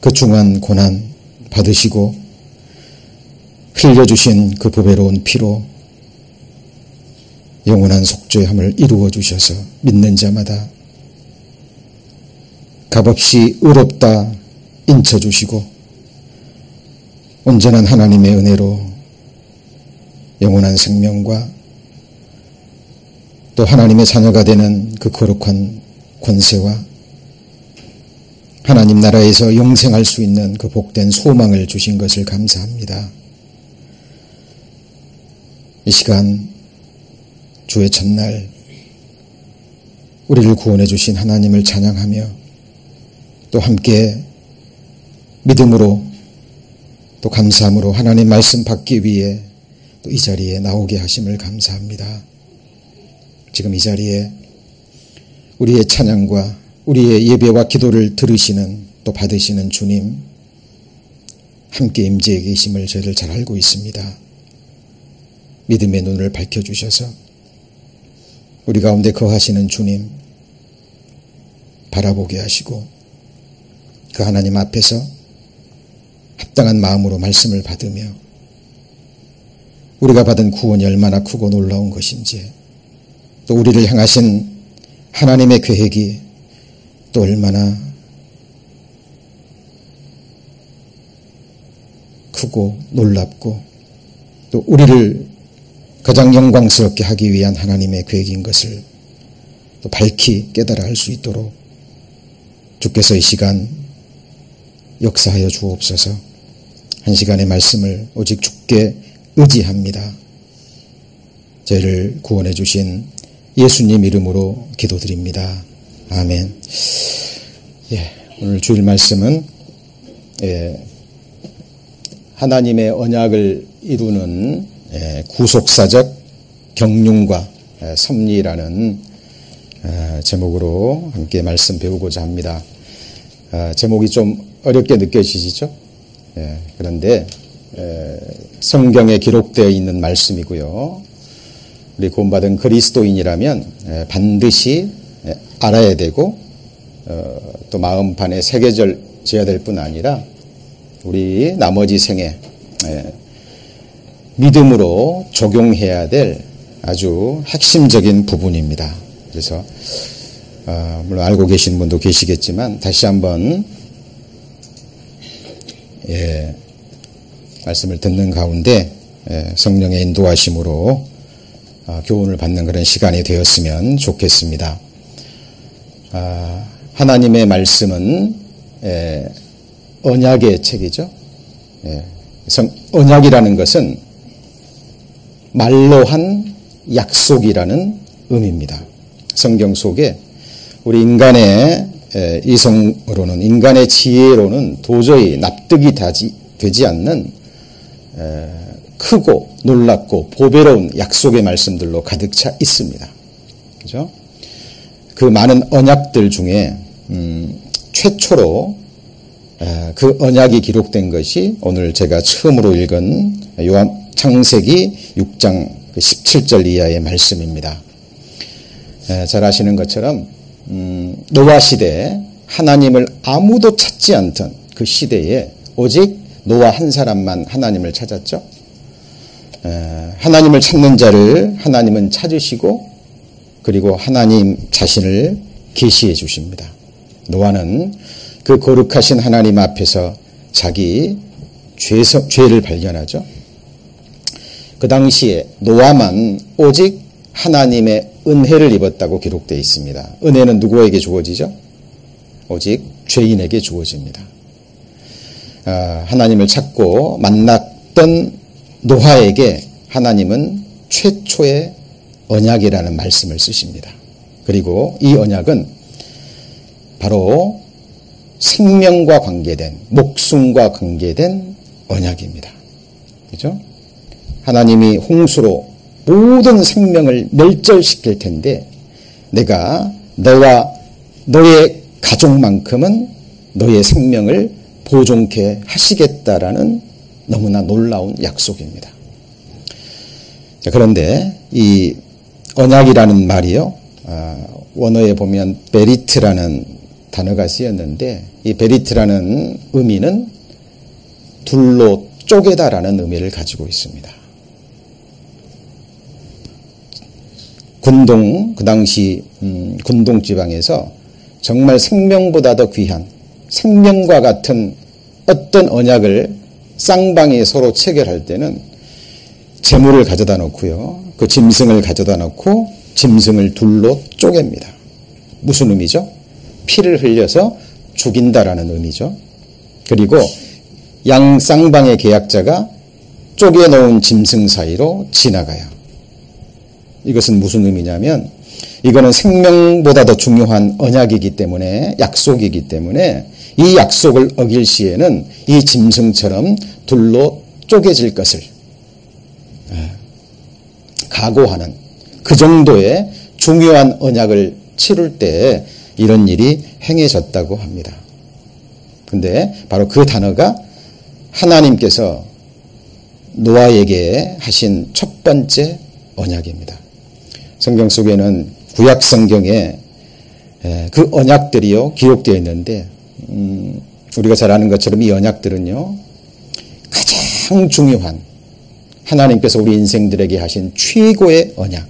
그 중한 고난 받으시고 흘려주신 그 보배로운 피로 영원한 속죄함을 이루어 주셔서 믿는 자마다 값없이 의롭다 인쳐주시고 온전한 하나님의 은혜로 영원한 생명과 또 하나님의 자녀가 되는 그 거룩한 권세와 하나님 나라에서 영생할 수 있는 그 복된 소망을 주신 것을 감사합니다. 이 시간 주의 첫날 우리를 구원해 주신 하나님을 찬양하며 또 함께 믿음으로 또 감사함으로 하나님 말씀 받기 위해 또 이 자리에 나오게 하심을 감사합니다. 지금 이 자리에 우리의 찬양과 우리의 예배와 기도를 들으시는 또 받으시는 주님 함께 임재해 계심을 저희들 잘 알고 있습니다. 믿음의 눈을 밝혀주셔서 우리 가운데 거하시는 주님 바라보게 하시고 그 하나님 앞에서 합당한 마음으로 말씀을 받으며 우리가 받은 구원이 얼마나 크고 놀라운 것인지 또 우리를 향하신 하나님의 계획이 또 얼마나 크고 놀랍고 또 우리를 가장 영광스럽게 하기 위한 하나님의 계획인 것을 또 밝히 깨달아 알 수 있도록 주께서 이 시간 역사하여 주옵소서. 한 시간의 말씀을 오직 주께 의지합니다. 저희를 구원해 주신 예수님 이름으로 기도드립니다. 아멘. 오늘 주일 말씀은 하나님의 언약을 이루는 구속사적 경륜과 섭리라는 제목으로 함께 말씀 배우고자 합니다. 제목이 좀 어렵게 느껴지시죠? 그런데 성경에 기록되어 있는 말씀이고요. 우리 구원받은 그리스도인이라면 반드시 알아야 되고 또 마음판에 새겨져야 될 뿐 아니라 우리 나머지 생에 믿음으로 적용해야 될 아주 핵심적인 부분입니다. 그래서 물론 알고 계신 분도 계시겠지만 다시 한번 말씀을 듣는 가운데 성령의 인도하심으로 교훈을 받는 그런 시간이 되었으면 좋겠습니다. 하나님의 말씀은 언약의 책이죠. 언약이라는 것은 말로 한 약속이라는 의미입니다. 성경 속에 우리 인간의 이성으로는 인간의 지혜로는 도저히 납득이 되지 않는 크고 놀랍고 보배로운 약속의 말씀들로 가득 차 있습니다. 그죠? 그 많은 언약들 중에 최초로 그 언약이 기록된 것이 오늘 제가 처음으로 읽은 창세기 6장 17절 이하의 말씀입니다. 잘 아시는 것처럼 노아 시대에 하나님을 아무도 찾지 않던 그 시대에 오직 노아 한 사람만 하나님을 찾았죠. 하나님을 찾는 자를 하나님은 찾으시고 그리고 하나님 자신을 계시해 주십니다. 노아는 그 거룩하신 하나님 앞에서 자기 죄를 발견하죠. 그 당시에 노아만 오직 하나님의 은혜를 입었다고 기록되어 있습니다. 은혜는 누구에게 주어지죠? 오직 죄인에게 주어집니다. 하나님을 찾고 만났던 노아에게 하나님은 최초의 언약이라는 말씀을 쓰십니다. 그리고 이 언약은 바로 생명과 관계된, 목숨과 관계된 언약입니다. 그죠? 하나님이 홍수로 모든 생명을 멸절시킬 텐데 내가 너와 너의 가족만큼은 너의 생명을 보존케 하시겠다라는 너무나 놀라운 약속입니다. 그런데 이 언약이라는 말이요, 원어에 보면 베리트라는 단어가 쓰였는데 이 베리트라는 의미는 둘로 쪼개다라는 의미를 가지고 있습니다. 군동, 그 당시 군동 지방에서 정말 생명보다 더 귀한 생명과 같은 어떤 언약을 쌍방이 서로 체결할 때는 재물을 가져다 놓고요. 그 짐승을 가져다 놓고 짐승을 둘로 쪼갭니다. 무슨 의미죠? 피를 흘려서 죽인다라는 의미죠. 그리고 양 쌍방의 계약자가 쪼개놓은 짐승 사이로 지나가요. 이것은 무슨 의미냐면 이거는 생명보다 더 중요한 언약이기 때문에 약속이기 때문에 이 약속을 어길 시에는 이 짐승처럼 둘로 쪼개질 것을 각오하는 그 정도의 중요한 언약을 치룰 때 이런 일이 행해졌다고 합니다. 근데 바로 그 단어가 하나님께서 노아에게 하신 첫 번째 언약입니다. 성경 속에는 구약 성경에 그 언약들이요 기록되어 있는데 우리가 잘 아는 것처럼 이 언약들은요 가장 중요한 하나님께서 우리 인생들에게 하신 최고의 언약.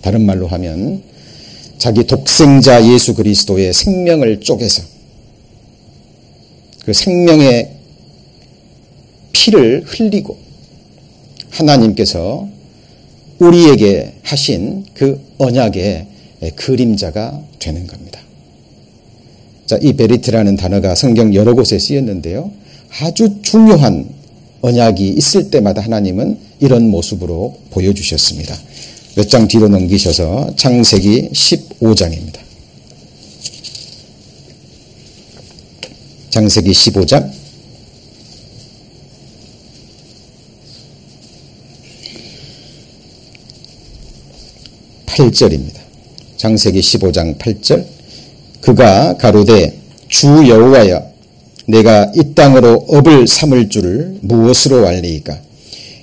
다른 말로 하면 자기 독생자 예수 그리스도의 생명을 쪼개서 그 생명의 피를 흘리고 하나님께서 우리에게 하신 그 언약의 그림자가 되는 겁니다. 자, 이 베리트라는 단어가 성경 여러 곳에 쓰였는데요. 아주 중요한 언약이 있을 때마다 하나님은 이런 모습으로 보여주셨습니다. 몇 장 뒤로 넘기셔서 창세기 15장입니다. 창세기 15장 8절입니다. 창세기 15장 8절 그가 가로되 주 여호와여 내가 이 땅으로 업을 삼을 줄을 무엇으로 알리이까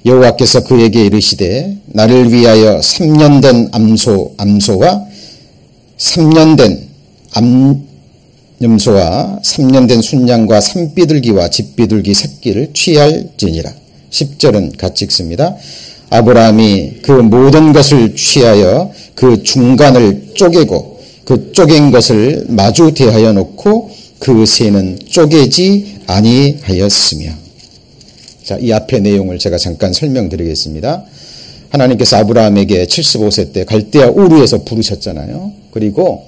여호와께서 그에게 이르시되 나를 위하여 3년 된 암소와 3년 된 암염소와 3년 된 순양과 산비둘기와 집비둘기 새끼를 취할지니라. 10절은 같이 읽습니다. 아브라함이 그 모든 것을 취하여 그 중간을 쪼개고 그 쪼갠 것을 마주 대하여 놓고 그 새는 쪼개지 아니하였으며. 자, 이 앞의 내용을 제가 잠깐 설명드리겠습니다. 하나님께서 아브라함에게 75세 때 갈대아 우르에서 부르셨잖아요. 그리고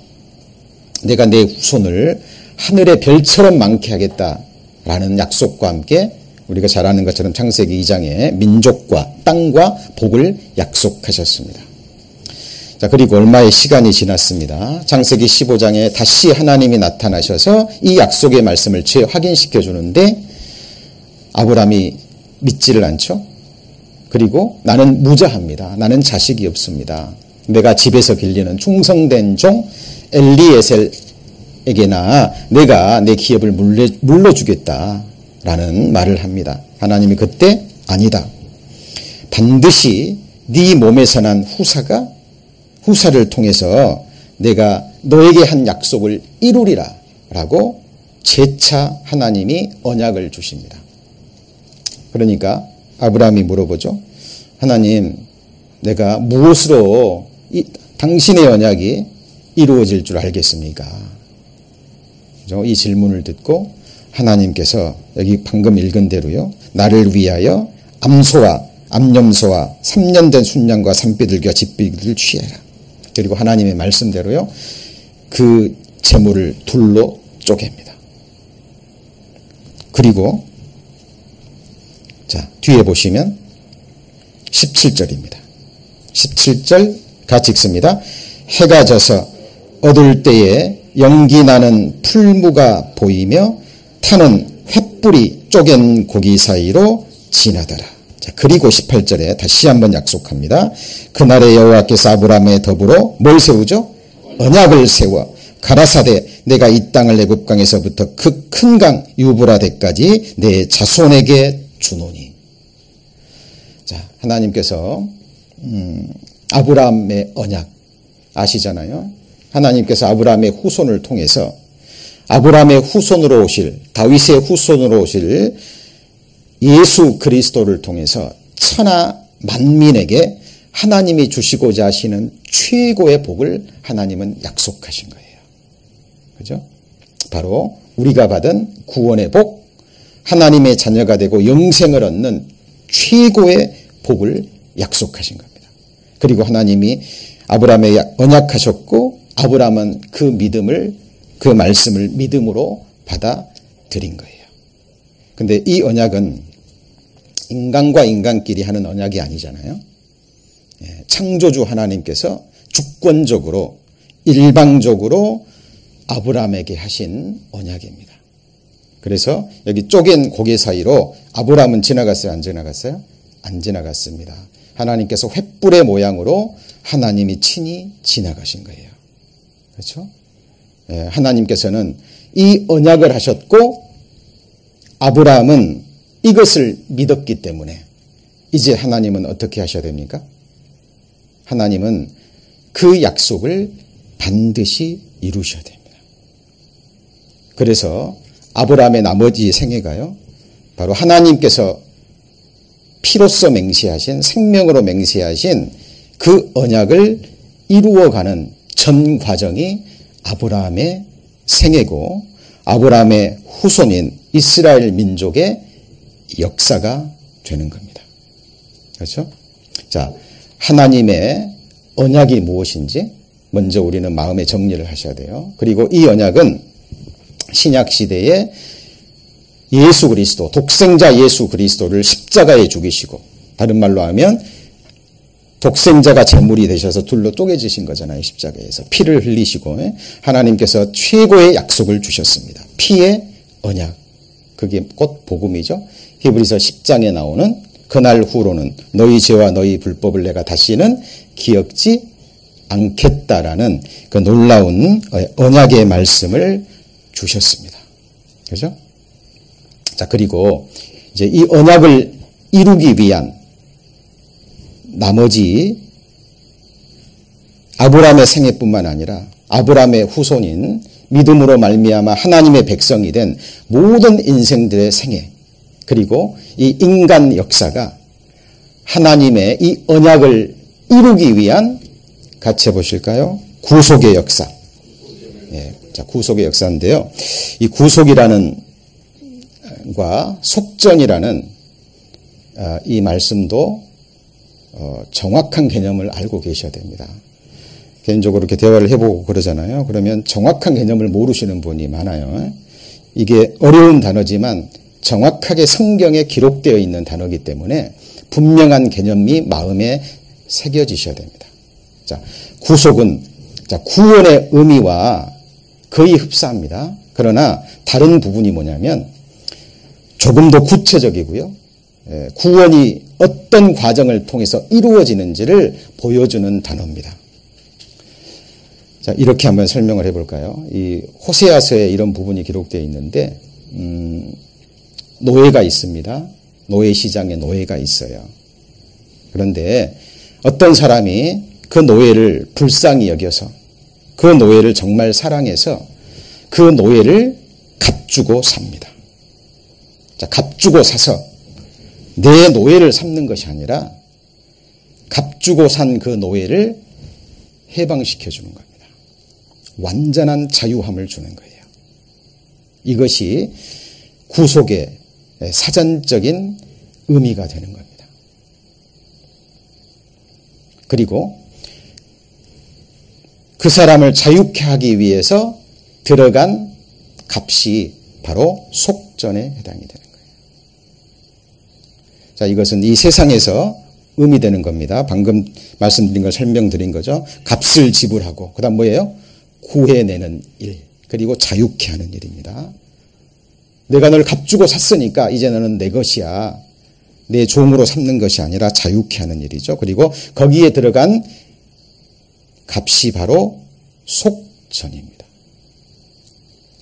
내가 내 후손을 하늘의 별처럼 많게 하겠다라는 약속과 함께 우리가 잘 아는 것처럼 창세기 2장에 민족과 땅과 복을 약속하셨습니다. 자, 그리고 얼마의 시간이 지났습니다. 창세기 15장에 다시 하나님이 나타나셔서 이 약속의 말씀을 재확인시켜 주는데 아브라함이 믿지를 않죠. 그리고 나는 무자합니다. 나는 자식이 없습니다. 내가 집에서 길리는 충성된 종 엘리에셀에게나 내가 내 기업을 물려주겠다라는 말을 합니다. 하나님이 그때 아니다. 반드시 네 몸에서 난 후사를 통해서 내가 너에게 한 약속을 이루리라 라고 재차 하나님이 언약을 주십니다. 그러니까 아브라함이 물어보죠. 하나님, 내가 무엇으로 당신의 언약이 이루어질 줄 알겠습니까? 이 질문을 듣고 하나님께서 여기 방금 읽은 대로요. 나를 위하여 암소와 암염소와 3년 된 순양과 산비둘기와 집비둘기를 취해라. 그리고 하나님의 말씀대로요. 그 재물을 둘로 쪼갭니다. 그리고 자, 뒤에 보시면 17절입니다. 17절 같이 읽습니다. 해가 져서 어두울 때에 연기 나는 풀무가 보이며 타는 횃불이 쪼갠 고기 사이로 지나더라. 자, 그리고 18절에 다시 한번 약속합니다. 그날에 여호와께서 아브라함에 더불어 뭘 세우죠? 언약을 세워 가라사대 내가 이 땅을 애굽강에서부터 그 큰 강 유브라데까지 내 자손에게 주노니. 자, 하나님께서 아브라함의 언약 아시잖아요. 하나님께서 아브라함의 후손을 통해서 아브라함의 후손으로 오실, 다윗의 후손으로 오실 예수 그리스도를 통해서 천하 만민에게 하나님이 주시고자 하시는 최고의 복을 하나님은 약속하신 거예요. 그죠? 바로 우리가 받은 구원의 복, 하나님의 자녀가 되고 영생을 얻는 최고의 복을 약속하신 겁니다. 그리고 하나님이 아브라함에 언약하셨고 아브라함은 그 믿음을, 그 말씀을 믿음으로 받아들인 거예요. 근데 이 언약은 인간과 인간끼리 하는 언약이 아니잖아요. 창조주 하나님께서 주권적으로 일방적으로 아브라함에게 하신 언약입니다. 그래서 여기 쪼갠 고개 사이로 아브라함은 지나갔어요? 안 지나갔어요? 안 지나갔습니다. 하나님께서 횃불의 모양으로 하나님이 친히 지나가신 거예요. 그렇죠? 하나님께서는 이 언약을 하셨고 아브라함은 이것을 믿었기 때문에 이제 하나님은 어떻게 하셔야 됩니까? 하나님은 그 약속을 반드시 이루셔야 됩니다. 그래서 아브라함의 나머지 생애가요, 바로 하나님께서 피로써 맹세하신, 생명으로 맹세하신 그 언약을 이루어가는 전 과정이 아브라함의 생애고 아브라함의 후손인 이스라엘 민족의 역사가 되는 겁니다. 그렇죠? 자, 하나님의 언약이 무엇인지 먼저 우리는 마음에 정리를 하셔야 돼요. 그리고 이 언약은 신약 시대에 예수 그리스도, 독생자 예수 그리스도를 십자가에 죽이시고, 다른 말로 하면 독생자가 제물이 되셔서 둘로 쪼개지신 거잖아요. 십자가에서 피를 흘리시고 하나님께서 최고의 약속을 주셨습니다. 피의 언약, 그게 곧 복음이죠. 히브리서 10장에 나오는 그날 후로는 너희 죄와 너희 불법을 내가 다시는 기억지 않겠다라는 그 놀라운 언약의 말씀을 주셨습니다. 그죠? 자, 그리고 이제 이 언약을 이루기 위한 나머지 아브라함의 생애뿐만 아니라 아브라함의 후손인 믿음으로 말미암아 하나님의 백성이 된 모든 인생들의 생애, 그리고 이 인간 역사가 하나님의 이 언약을 이루기 위한, 같이 해보실까요? 구속의 역사. 자, 구속의 역사인데요. 이 구속이라는 과 속전이라는 이 말씀도 정확한 개념을 알고 계셔야 됩니다. 개인적으로 이렇게 대화를 해보고 그러잖아요. 그러면 정확한 개념을 모르시는 분이 많아요. 이게 어려운 단어지만 정확하게 성경에 기록되어 있는 단어이기 때문에 분명한 개념이 마음에 새겨지셔야 됩니다. 자, 구속은 구원의 의미와 거의 흡사합니다. 그러나 다른 부분이 뭐냐면 조금 더 구체적이고요. 구원이 어떤 과정을 통해서 이루어지는지를 보여주는 단어입니다. 자, 이렇게 한번 설명을 해볼까요? 이 호세아서에 이런 부분이 기록되어 있는데, 노예가 있습니다. 노예 시장에 노예가 있어요. 그런데 어떤 사람이 그 노예를 불쌍히 여겨서 그 노예를 정말 사랑해서 그 노예를 값주고 삽니다. 자, 값주고 사서 내 노예를 삼는 것이 아니라 값주고 산 그 노예를 해방시켜 주는 겁니다. 완전한 자유함을 주는 거예요. 이것이 구속의 사전적인 의미가 되는 겁니다. 그리고 그 사람을 자유케 하기 위해서 들어간 값이 바로 속전에 해당이 되는 거예요. 자, 이것은 이 세상에서 의미되는 겁니다. 방금 말씀드린 걸 설명드린 거죠. 값을 지불하고, 그 다음 뭐예요? 구해내는 일, 그리고 자유케 하는 일입니다. 내가 널 값주고 샀으니까 이제 너는 내 것이야. 내 종으로 삼는 것이 아니라 자유케 하는 일이죠. 그리고 거기에 들어간 값이 바로 속전입니다.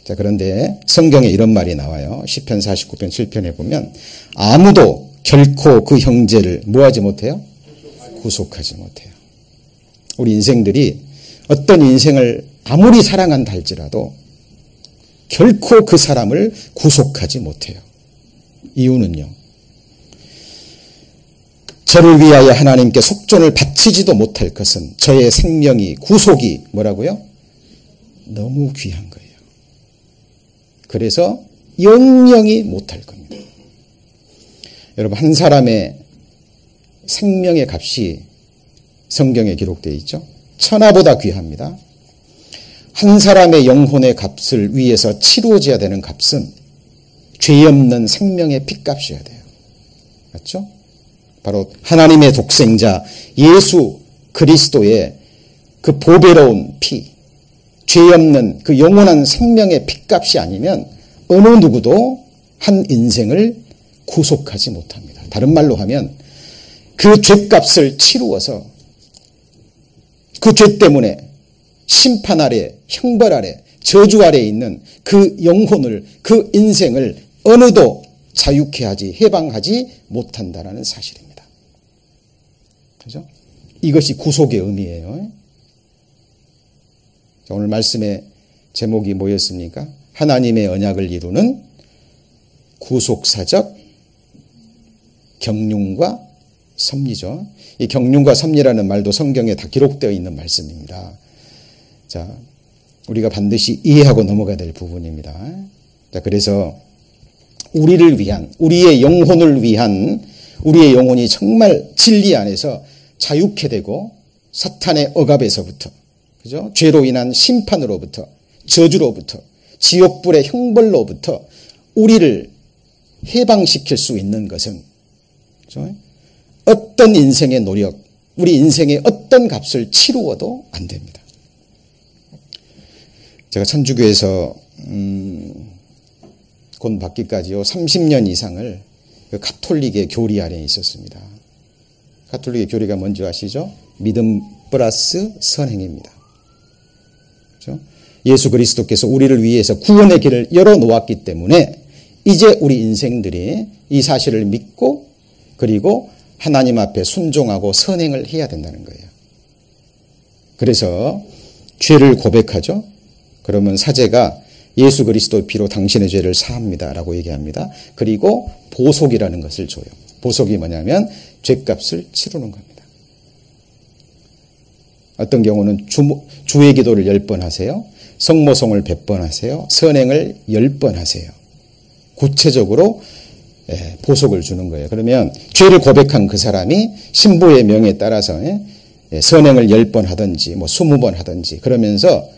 자, 그런데 성경에 이런 말이 나와요. 시편 49편 7편에 보면 아무도 결코 그 형제를 뭐하지 못해요? 구속하지 못해요. 우리 인생들이 어떤 인생을 아무리 사랑한다 할지라도 결코 그 사람을 구속하지 못해요. 이유는요. 저를 위하여 하나님께 속전을 바치지도 못할 것은 저의 생명이 구속이 뭐라고요? 너무 귀한 거예요. 그래서 영영이 못할 겁니다. 여러분, 한 사람의 생명의 값이 성경에 기록되어 있죠. 천하보다 귀합니다. 한 사람의 영혼의 값을 위해서 치루어져야 되는 값은 죄 없는 생명의 피값이어야 돼요. 맞죠? 바로 하나님의 독생자 예수 그리스도의 그 보배로운 피, 죄 없는 그 영원한 생명의 피값이 아니면 어느 누구도 한 인생을 구속하지 못합니다. 다른 말로 하면 그 죄값을 치루어서 그 죄 때문에 심판 아래, 형벌 아래, 저주 아래 있는 그 영혼을, 그 인생을 어느도 자유케 하지, 해방하지 못한다라는 사실입니다. 그죠? 이것이 구속의 의미예요. 자, 오늘 말씀의 제목이 뭐였습니까? 하나님의 언약을 이루는 구속사적 경륜과 섭리죠. 이 경륜과 섭리라는 말도 성경에 다 기록되어 있는 말씀입니다. 자, 우리가 반드시 이해하고 넘어가야 될 부분입니다. 자, 그래서 우리를 위한, 우리의 영혼을 위한, 우리의 영혼이 정말 진리 안에서 자유케 되고 사탄의 억압에서부터, 그죠? 죄로 인한 심판으로부터, 저주로부터, 지옥불의 형벌로부터 우리를 해방시킬 수 있는 것은, 그죠? 어떤 인생의 노력, 우리 인생의 어떤 값을 치루어도 안 됩니다. 제가 천주교에서 곧 받기까지요 30년 이상을 그 가톨릭의 교리 아래에 있었습니다. 가톨릭의 교리가 뭔지 아시죠? 믿음 플러스 선행입니다. 그렇죠? 예수 그리스도께서 우리를 위해서 구원의 길을 열어놓았기 때문에 이제 우리 인생들이 이 사실을 믿고 그리고 하나님 앞에 순종하고 선행을 해야 된다는 거예요. 그래서 죄를 고백하죠. 그러면 사제가 예수 그리스도의 피로 당신의 죄를 사합니다 라고 얘기합니다. 그리고 보속이라는 것을 줘요. 보속이 뭐냐면 죄값을 치르는 겁니다. 어떤 경우는 주의 기도를 10번 하세요. 성모송을 100번 하세요. 선행을 10번 하세요. 구체적으로 보속을 주는 거예요. 그러면 죄를 고백한 그 사람이 신부의 명에 따라서 선행을 10번 하든지 뭐 20번 하든지 그러면서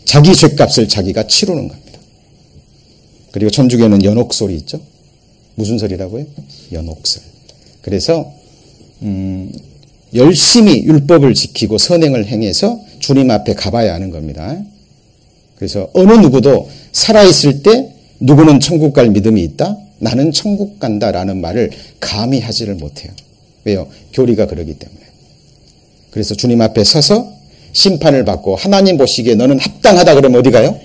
자기 죄값을 자기가 치르는 겁니다. 그리고 천주교는 연옥설이 있죠. 무슨 설이라고요? 연옥설. 그래서 열심히 율법을 지키고 선행을 행해서 주님 앞에 가봐야 하는 겁니다. 그래서 어느 누구도 살아있을 때 누구는 천국 갈 믿음이 있다? 나는 천국 간다라는 말을 감히 하지를 못해요. 왜요? 교리가 그러기 때문에. 그래서 주님 앞에 서서 심판을 받고 하나님 보시기에 너는 합당하다 그러면 어디 가요?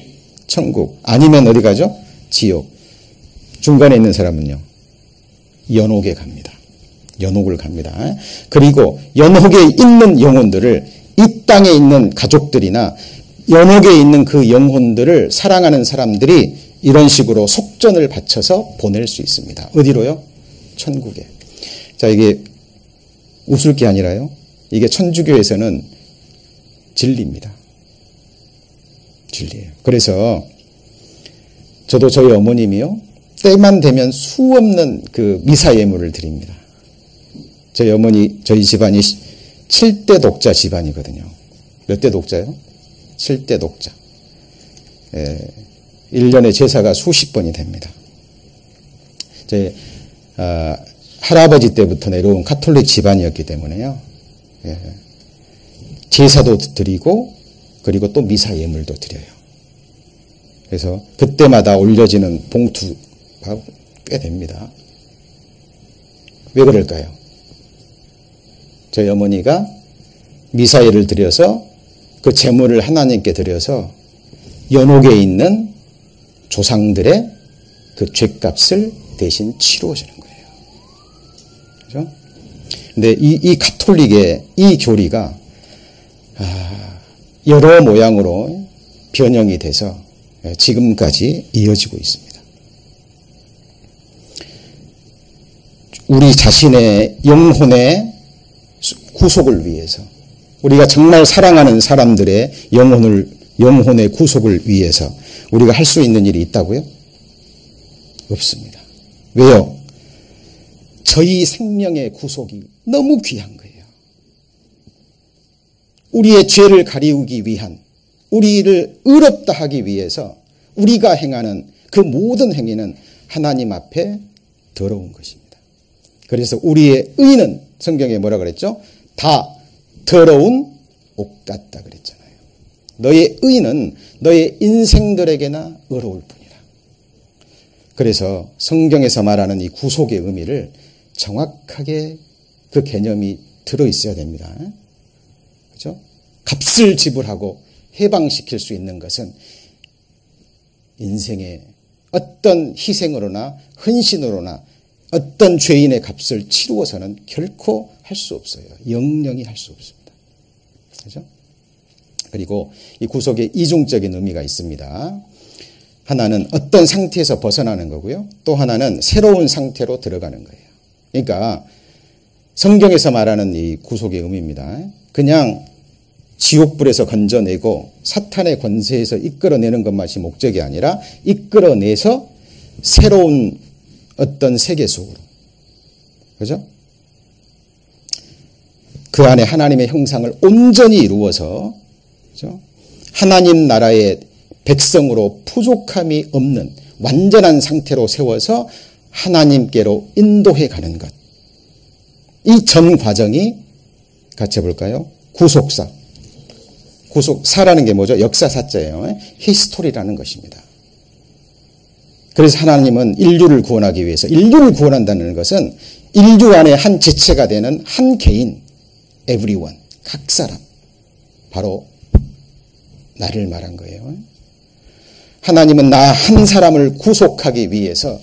천국. 아니면 어디 가죠? 지옥. 중간에 있는 사람은요. 연옥에 갑니다. 연옥을 갑니다. 그리고 연옥에 있는 영혼들을 이 땅에 있는 가족들이나 연옥에 있는 그 영혼들을 사랑하는 사람들이 이런 식으로 속전을 바쳐서 보낼 수 있습니다. 어디로요? 천국에. 자, 이게 웃을 게 아니라요. 이게 천주교에서는 진리입니다. 진리예요. 그래서 저도 저희 어머님이요. 때만 되면 수없는 그 미사 예물을 드립니다. 저희 어머니, 저희 집안이 7대 독자 집안이거든요. 몇 대 독자요? 7대 독자. 1년에 제사가 수십 번이 됩니다. 제 할아버지 때부터 내려온 가톨릭 집안이었기 때문에요. 제사도 드리고 그리고 또 미사 예물도 드려요. 그래서 그때마다 올려지는 봉투가 꽤 됩니다. 왜 그럴까요? 저희 어머니가 미사예를 드려서 그 제물을 하나님께 드려서 연옥에 있는 조상들의 그 죄값을 대신 치루어 주는 거예요. 그죠? 근데 이 가톨릭의 이 교리가 여러 모양으로 변형이 돼서 지금까지 이어지고 있습니다. 우리 자신의 영혼의 구속을 위해서, 우리가 정말 사랑하는 사람들의 영혼의 구속을 위해서 우리가 할 수 있는 일이 있다고요? 없습니다. 왜요? 저희 생명의 구속이 너무 귀한 거예요. 우리의 죄를 가리우기 위한, 우리를 의롭다 하기 위해서 우리가 행하는 그 모든 행위는 하나님 앞에 더러운 것입니다. 그래서 우리의 의는 성경에 뭐라 그랬죠? 다 더러운 옷 같다 그랬잖아요. 너의 의는 너의 인생들에게나 어려울 뿐이라. 그래서 성경에서 말하는 이 구속의 의미를 정확하게 그 개념이 들어있어야 됩니다. 그렇죠? 값을 지불하고 해방시킬 수 있는 것은 인생의 어떤 희생으로나 헌신으로나 어떤 죄인의 값을 치루어서는 결코 할 수 없어요. 영영이 할 수 없습니다. 그렇죠? 그리고 이 구속의 이중적인 의미가 있습니다. 하나는 어떤 상태에서 벗어나는 거고요. 또 하나는 새로운 상태로 들어가는 거예요. 그러니까 성경에서 말하는 이 구속의 의미입니다. 그냥 지옥불에서 건져내고 사탄의 권세에서 이끌어내는 것만이 목적이 아니라 이끌어내서 새로운 어떤 세계 속으로, 그죠? 그 안에 하나님의 형상을 온전히 이루어서, 그죠? 하나님 나라의 백성으로 부족함이 없는 완전한 상태로 세워서 하나님께로 인도해 가는 것. 이 전 과정이 같이 해볼까요? 구속사라는 게 뭐죠? 역사사자예요. 히스토리라는 것입니다. 그래서 하나님은 인류를 구원하기 위해서, 인류를 구원한다는 것은 인류 안에 한 지체가 되는 한 개인, everyone, 각 사람, 바로 나를 말한 거예요. 하나님은 나 한 사람을 구속하기 위해서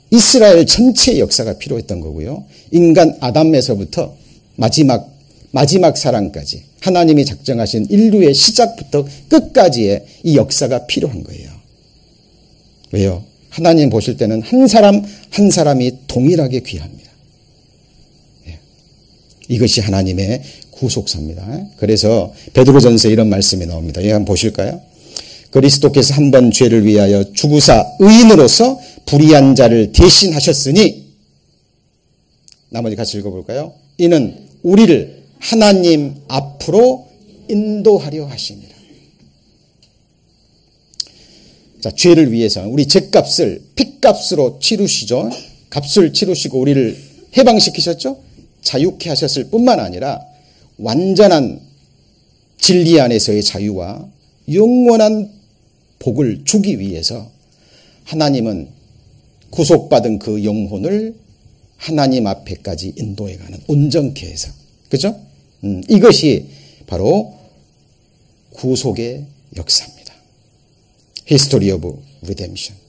이스라엘 전체의 역사가 필요했던 거고요. 인간 아담에서부터 마지막 사람까지 하나님이 작정하신 인류의 시작부터 끝까지의 이 역사가 필요한 거예요. 왜요? 하나님 보실 때는 한 사람 한 사람이 동일하게 귀합니다. 예. 이것이 하나님의 구속사입니다. 그래서 베드로전서에 이런 말씀이 나옵니다. 예, 한번 보실까요? 그리스도께서 한 번 죄를 위하여 죽으사 의인으로서 불의한 자를 대신하셨으니, 나머지 같이 읽어볼까요? 이는 우리를 하나님 앞으로 인도하려 하심이라. 자, 죄를 위해서 우리 죄값을 핏값으로 치르시죠. 값을 치르시고 우리를 해방시키셨죠. 자유케 하셨을 뿐만 아니라 완전한 진리 안에서의 자유와 영원한 복을 주기 위해서 하나님은 구속받은 그 영혼을 하나님 앞에까지 인도해가는, 온전케 해서, 그죠? 이것이 바로 구속의 역사입니다. History of Redemption.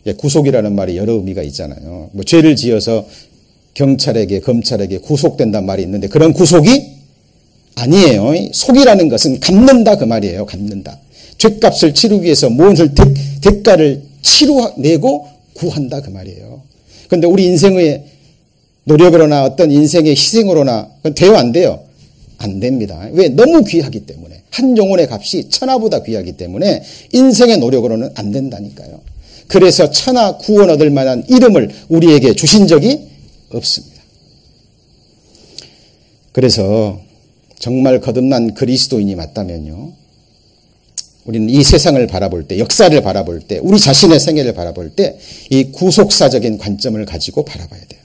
예, 구속이라는 말이 여러 의미가 있잖아요. 뭐 죄를 지어서 경찰에게, 검찰에게 구속된단 말이 있는데 그런 구속이 아니에요. 속이라는 것은 갚는다 그 말이에요. 갚는다. 죄값을 치르기 위해서 무엇을 대가를 치루내고 구한다 그 말이에요. 그런데 우리 인생의 노력으로나 어떤 인생의 희생으로나 돼요 안 돼요? 안 됩니다. 왜? 너무 귀하기 때문에. 한 영혼의 값이 천하보다 귀하기 때문에 인생의 노력으로는 안 된다니까요. 그래서 천하 구원 얻을 만한 이름을 우리에게 주신 적이 없습니다. 그래서 정말 거듭난 그리스도인이 맞다면요, 우리는 이 세상을 바라볼 때, 역사를 바라볼 때, 우리 자신의 생애를 바라볼 때 이 구속사적인 관점을 가지고 바라봐야 돼요.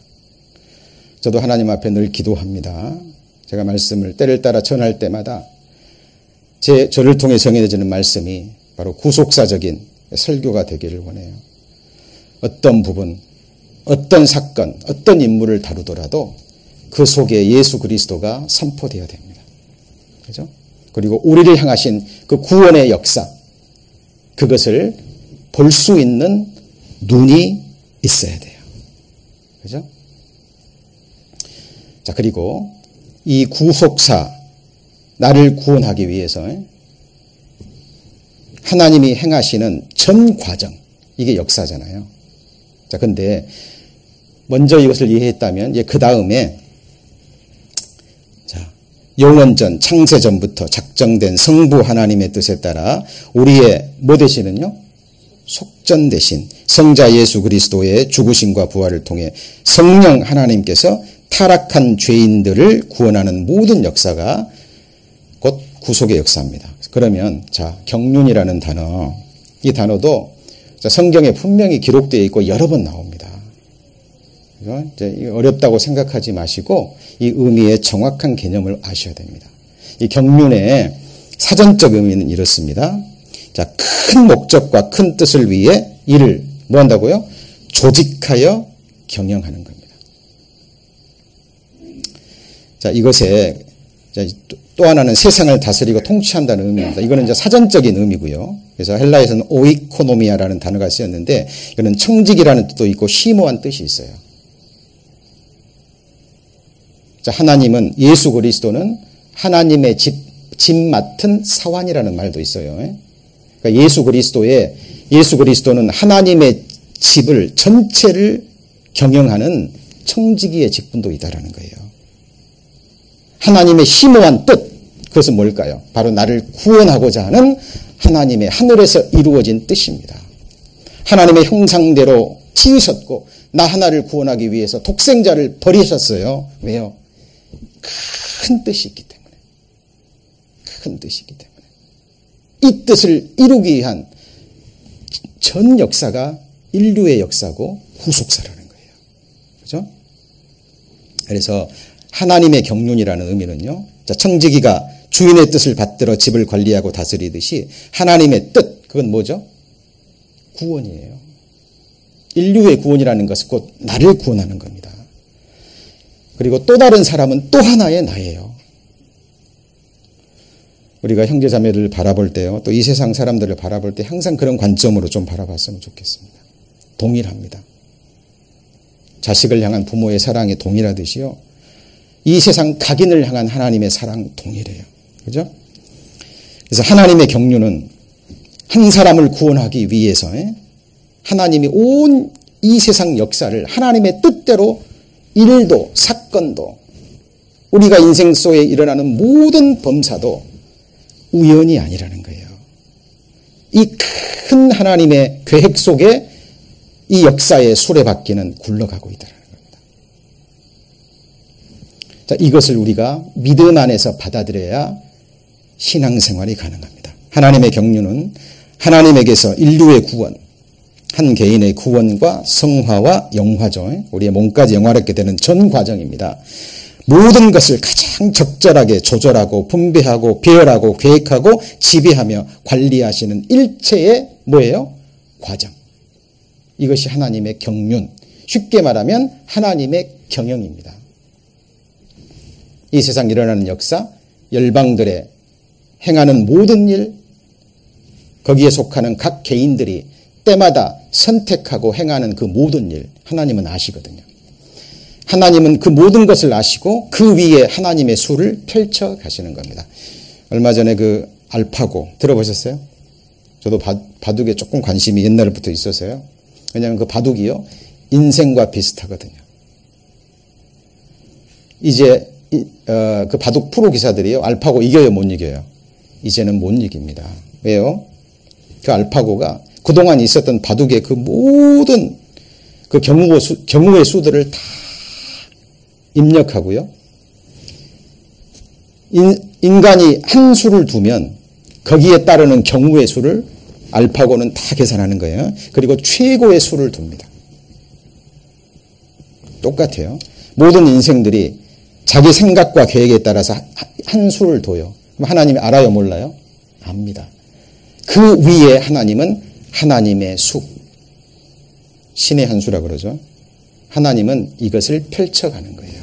저도 하나님 앞에 늘 기도합니다. 제가 말씀을 때를 따라 전할 때마다 저를 통해 정해지는 말씀이 바로 구속사적인 설교가 되기를 원해요. 어떤 부분, 어떤 사건, 어떤 인물을 다루더라도 그 속에 예수 그리스도가 선포되어야 됩니다. 그죠? 그리고 우리를 향하신 그 구원의 역사, 그것을 볼 수 있는 눈이 있어야 돼요. 그죠? 자, 그리고 이 구속사, 나를 구원하기 위해서 하나님이 행하시는 전 과정, 이게 역사잖아요. 자, 근데 먼저 이것을 이해했다면 이제 그 다음에 자, 영원전 창세전부터 작정된 성부 하나님의 뜻에 따라 우리의 뭐 되시는요? 속전 되신 성자 예수 그리스도의 죽으심과 부활을 통해 성령 하나님께서 타락한 죄인들을 구원하는 모든 역사가 곧 구속의 역사입니다. 그러면 자, 경륜이라는 단어, 이 단어도 성경에 분명히 기록되어 있고 여러 번 나옵니다. 이제 어렵다고 생각하지 마시고 이 의미의 정확한 개념을 아셔야 됩니다. 이 경륜의 사전적 의미는 이렇습니다. 자, 큰 목적과 큰 뜻을 위해 이를 뭐 한다고요? 조직하여 경영하는 겁니다. 자, 이것에 또 하나는 세상을 다스리고 통치한다는 의미입니다. 이거는 이제 사전적인 의미고요. 그래서 헬라에서는 오이코노미아라는 단어가 쓰였는데 이거는 청직이라는 뜻도 있고 심오한 뜻이 있어요. 자, 하나님은 예수 그리스도는 하나님의 집 맡은 사환이라는 말도 있어요. 그러니까 예수 그리스도는 하나님의 집을 전체를 경영하는 청지기의 직분도 있다라는 거예요. 하나님의 심오한 뜻, 그것은 뭘까요? 바로 나를 구원하고자 하는 하나님의 하늘에서 이루어진 뜻입니다. 하나님의 형상대로 지으셨고 나 하나를 구원하기 위해서 독생자를 버리셨어요. 왜요? 큰 뜻이 있기 때문에. 큰 뜻이 있기 때문에. 이 뜻을 이루기 위한 전 역사가 인류의 역사고 구속사라는 거예요. 그렇죠? 그래서 하나님의 경륜이라는 의미는요. 자, 청지기가 주인의 뜻을 받들어 집을 관리하고 다스리듯이 하나님의 뜻, 그건 뭐죠? 구원이에요. 인류의 구원이라는 것은 곧 나를 구원하는 겁니다. 그리고 또 다른 사람은 또 하나의 나예요. 우리가 형제자매를 바라볼 때요. 또 이 세상 사람들을 바라볼 때 항상 그런 관점으로 좀 바라봤으면 좋겠습니다. 동일합니다. 자식을 향한 부모의 사랑이 동일하듯이요. 이 세상 각인을 향한 하나님의 사랑 동일해요. 그죠? 그래서 하나님의 경륜은 한 사람을 구원하기 위해서 하나님이 온 이 세상 역사를 하나님의 뜻대로 일도 사건도 우리가 인생 속에 일어나는 모든 범사도 우연이 아니라는 거예요. 이 큰 하나님의 계획 속에 이 역사의 수레바퀴는 굴러가고 있다는 겁니다. 자, 이것을 우리가 믿음 안에서 받아들여야 신앙생활이 가능합니다. 하나님의 경륜은 하나님에게서 인류의 구원, 한 개인의 구원과 성화와 영화죠. 우리의 몸까지 영화롭게 되는 전 과정입니다. 모든 것을 가장 적절하게 조절하고 분배하고 배열하고 계획하고 지배하며 관리하시는 일체의 뭐예요? 과정. 이것이 하나님의 경륜. 쉽게 말하면 하나님의 경영입니다. 이 세상 일어나는 역사, 열방들의 행하는 모든 일, 거기에 속하는 각 개인들이 때마다 선택하고 행하는 그 모든 일, 하나님은 아시거든요. 하나님은 그 모든 것을 아시고 그 위에 하나님의 수를 펼쳐 가시는 겁니다. 얼마 전에 그 알파고 들어보셨어요? 저도 바둑에 조금 관심이 옛날부터 있어서요. 왜냐하면 그 바둑이요, 인생과 비슷하거든요. 이제 그 바둑 프로 기사들이요, 알파고 이겨요, 못 이겨요? 이제는 못 이깁니다. 왜요? 그 알파고가 그동안 있었던 바둑의 그 모든 그 경우의 수들을 다 입력하고요. 인간이 한 수를 두면 거기에 따르는 경우의 수를 알파고는 다 계산하는 거예요. 그리고 최고의 수를 둡니다. 똑같아요. 모든 인생들이 자기 생각과 계획에 따라서 한 수를 둬요. 그럼 하나님이 알아요, 몰라요? 압니다. 그 위에 하나님은 하나님의 수, 신의 한 수라 그러죠. 하나님은 이것을 펼쳐가는 거예요.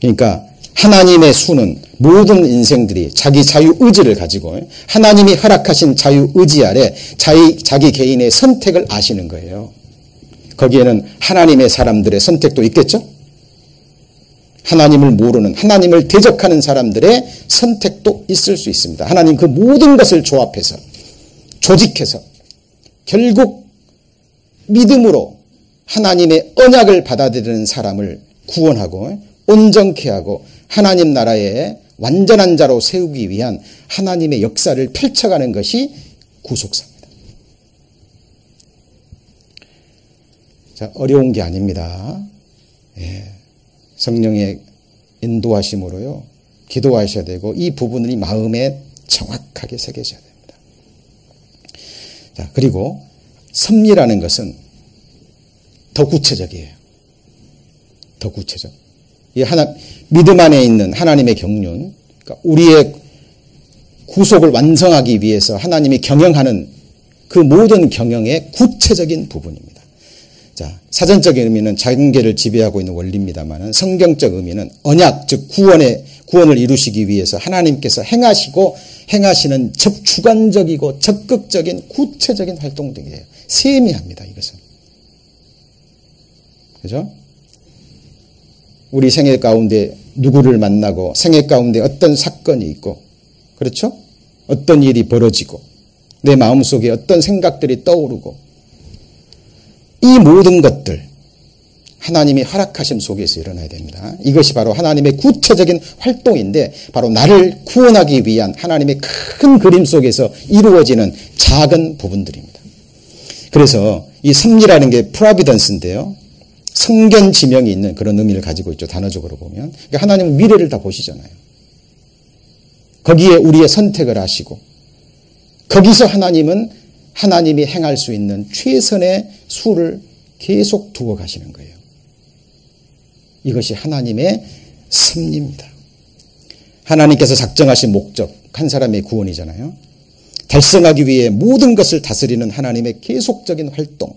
그러니까 하나님의 수는 모든 인생들이 자기 자유의지를 가지고 하나님이 허락하신 자유의지 아래 자기 개인의 선택을 아시는 거예요. 거기에는 하나님의 사람들의 선택도 있겠죠? 하나님을 모르는, 하나님을 대적하는 사람들의 선택도 있을 수 있습니다. 하나님 그 모든 것을 조합해서, 조직해서 결국 믿음으로 하나님의 언약을 받아들이는 사람을 구원하고 온전케 하고 하나님 나라의 완전한 자로 세우기 위한 하나님의 역사를 펼쳐가는 것이 구속사입니다. 자, 어려운 게 아닙니다. 예, 성령의 인도하심으로요, 기도하셔야 되고 이 부분이 마음에 정확하게 새겨져야 됩니다. 자, 그리고 섭리라는 것은 더 구체적이에요. 더 구체적. 이 믿음 안에 있는 하나님의 경륜, 그러니까 우리의 구속을 완성하기 위해서 하나님이 경영하는 그 모든 경영의 구체적인 부분입니다. 자, 사전적인 의미는 자연계를 지배하고 있는 원리입니다만 성경적 의미는 언약, 즉 구원을 이루시기 위해서 하나님께서 행하시는 주관적이고 적극적인 구체적인 활동 등이에요. 세미합니다, 이것은. 그죠? 우리 생애 가운데 누구를 만나고 생애 가운데 어떤 사건이 있고, 그렇죠? 어떤 일이 벌어지고 내 마음속에 어떤 생각들이 떠오르고, 이 모든 것들 하나님이 허락하심 속에서 일어나야 됩니다. 이것이 바로 하나님의 구체적인 활동인데 바로 나를 구원하기 위한 하나님의 큰 그림 속에서 이루어지는 작은 부분들입니다. 그래서 이 섭리라는 게 프로비던스인데요, 성견 지명이 있는 그런 의미를 가지고 있죠. 단어적으로 보면. 그러니까 하나님은 미래를 다 보시잖아요. 거기에 우리의 선택을 하시고 거기서 하나님은 하나님이 행할 수 있는 최선의 수를 계속 두어 가시는 거예요. 이것이 하나님의 섭리입니다. 하나님께서 작정하신 목적, 한 사람의 구원이잖아요. 달성하기 위해 모든 것을 다스리는 하나님의 계속적인 활동,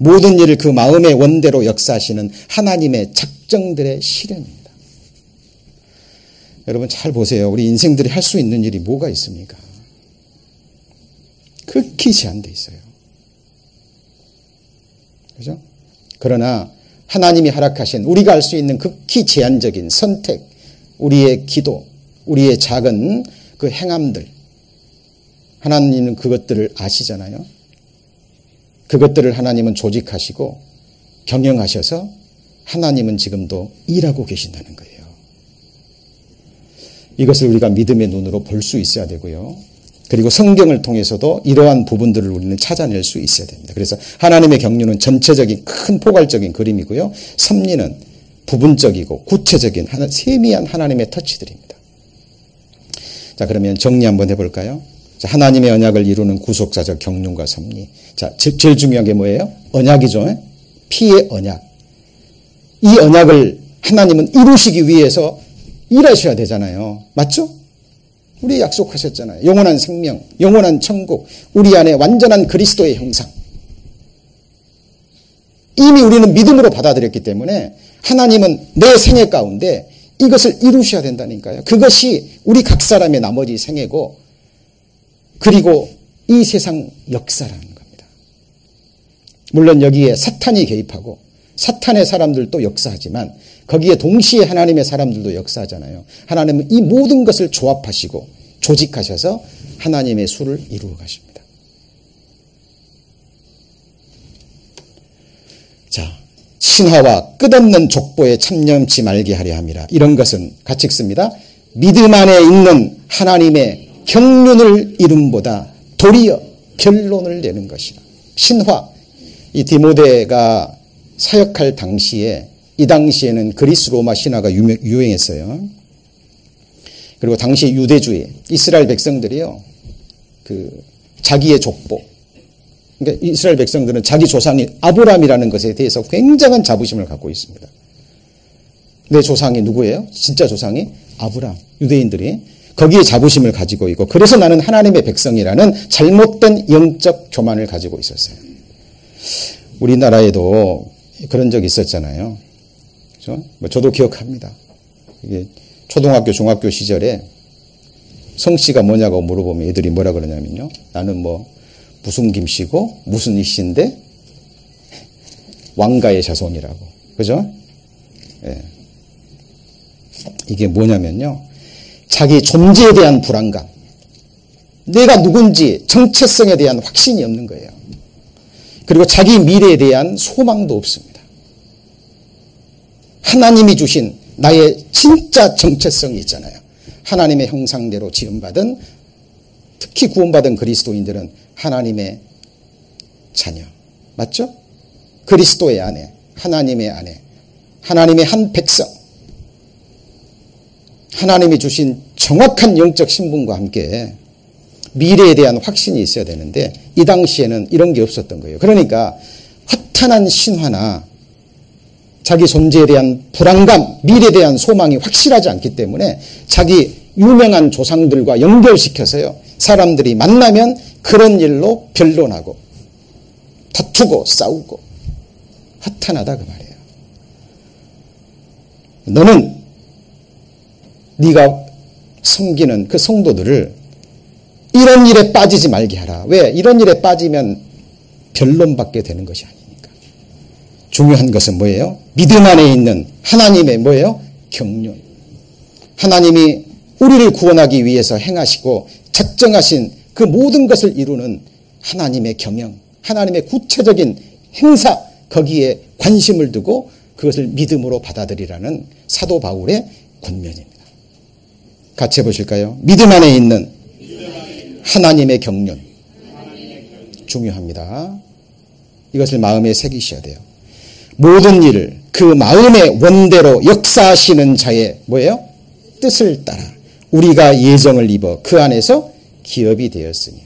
모든 일을 그 마음의 원대로 역사하시는 하나님의 작정들의 실현입니다. 여러분 잘 보세요. 우리 인생들이 할 수 있는 일이 뭐가 있습니까? 극히 제한되어 있어요. 그죠? 그러나 하나님이 허락하신 우리가 할 수 있는 극히 제한적인 선택, 우리의 기도, 우리의 작은 그 행함들, 하나님은 그것들을 아시잖아요. 그것들을 하나님은 조직하시고 경영하셔서 하나님은 지금도 일하고 계신다는 거예요. 이것을 우리가 믿음의 눈으로 볼 수 있어야 되고요. 그리고 성경을 통해서도 이러한 부분들을 우리는 찾아낼 수 있어야 됩니다. 그래서 하나님의 경륜은 전체적인 큰 포괄적인 그림이고요. 섭리는 부분적이고 구체적인 세미한 하나님의 터치들입니다. 자, 그러면 정리 한번 해볼까요? 자, 하나님의 언약을 이루는 구속사적 경륜과 섭리. 자, 제일 중요한 게 뭐예요? 언약이죠. 피의 언약. 이 언약을 하나님은 이루시기 위해서 일하셔야 되잖아요. 맞죠? 우리 약속하셨잖아요. 영원한 생명, 영원한 천국, 우리 안에 완전한 그리스도의 형상. 이미 우리는 믿음으로 받아들였기 때문에 하나님은 내 생애 가운데 이것을 이루셔야 된다니까요. 그것이 우리 각 사람의 나머지 생애고, 그리고 이 세상 역사라는 겁니다. 물론 여기에 사탄이 개입하고 사탄의 사람들도 역사하지만 거기에 동시에 하나님의 사람들도 역사하잖아요. 하나님은 이 모든 것을 조합하시고 조직하셔서 하나님의 수를 이루어 가십니다. 자, 신화와 끝없는 족보에 참념치 말게 하려 함이라. 이런 것은 같이 읽습니다. 믿음 안에 있는 하나님의 경륜을 이름보다 도리어 결론을 내는 것이라. 신화, 이 디모데가 사역할 당시에, 이 당시에는 그리스 로마 신화가 유행했어요. 그리고 당시 유대주의, 이스라엘 백성들이요, 자기의 족보, 그러니까 이스라엘 백성들은 자기 조상이 아브라함이라는 것에 대해서 굉장한 자부심을 갖고 있습니다. 내 조상이 누구예요? 진짜 조상이 아브라함. 유대인들이 거기에 자부심을 가지고 있고, 그래서 나는 하나님의 백성이라는 잘못된 영적 교만을 가지고 있었어요. 우리나라에도 그런 적이 있었잖아요. 그렇죠? 저도 기억합니다. 이게 초등학교, 중학교 시절에 성씨가 뭐냐고 물어보면 애들이 뭐라 그러냐면요. 나는 무슨 김씨고 무슨 이씨인데 왕가의 자손이라고. 그죠? 예. 이게 뭐냐면요. 자기 존재에 대한 불안감, 내가 누군지 정체성에 대한 확신이 없는 거예요. 그리고 자기 미래에 대한 소망도 없습니다. 하나님이 주신 나의 진짜 정체성이 있잖아요. 하나님의 형상대로 지음받은, 특히 구원받은 그리스도인들은 하나님의 자녀, 맞죠? 그리스도의 아내, 하나님의 아내, 하나님의 한 백성, 하나님이 주신 정확한 영적 신분과 함께 미래에 대한 확신이 있어야 되는데 이 당시에는 이런 게 없었던 거예요. 그러니까 허탄한 신화나 자기 존재에 대한 불안감, 미래에 대한 소망이 확실하지 않기 때문에 자기 유명한 조상들과 연결시켜서요, 사람들이 만나면 그런 일로 변론하고 다투고 싸우고 허탄하다 그 말이에요. 너는 네가 섬기는 그 성도들을 이런 일에 빠지지 말게 하라. 왜? 이런 일에 빠지면 변론받게 되는 것이 아니니까. 중요한 것은 뭐예요? 믿음 안에 있는 하나님의 뭐예요? 경륜. 하나님이 우리를 구원하기 위해서 행하시고 작정하신 그 모든 것을 이루는 하나님의 경영, 하나님의 구체적인 행사, 거기에 관심을 두고 그것을 믿음으로 받아들이라는 사도 바울의 권면입니다. 같이 해보실까요? 믿음 안에 있는 하나님의 경륜. 중요합니다. 이것을 마음에 새기셔야 돼요. 모든 일을 그 마음의 원대로 역사하시는 자의 뭐예요? 뜻을 따라 우리가 예정을 입어 그 안에서 기업이 되었으니.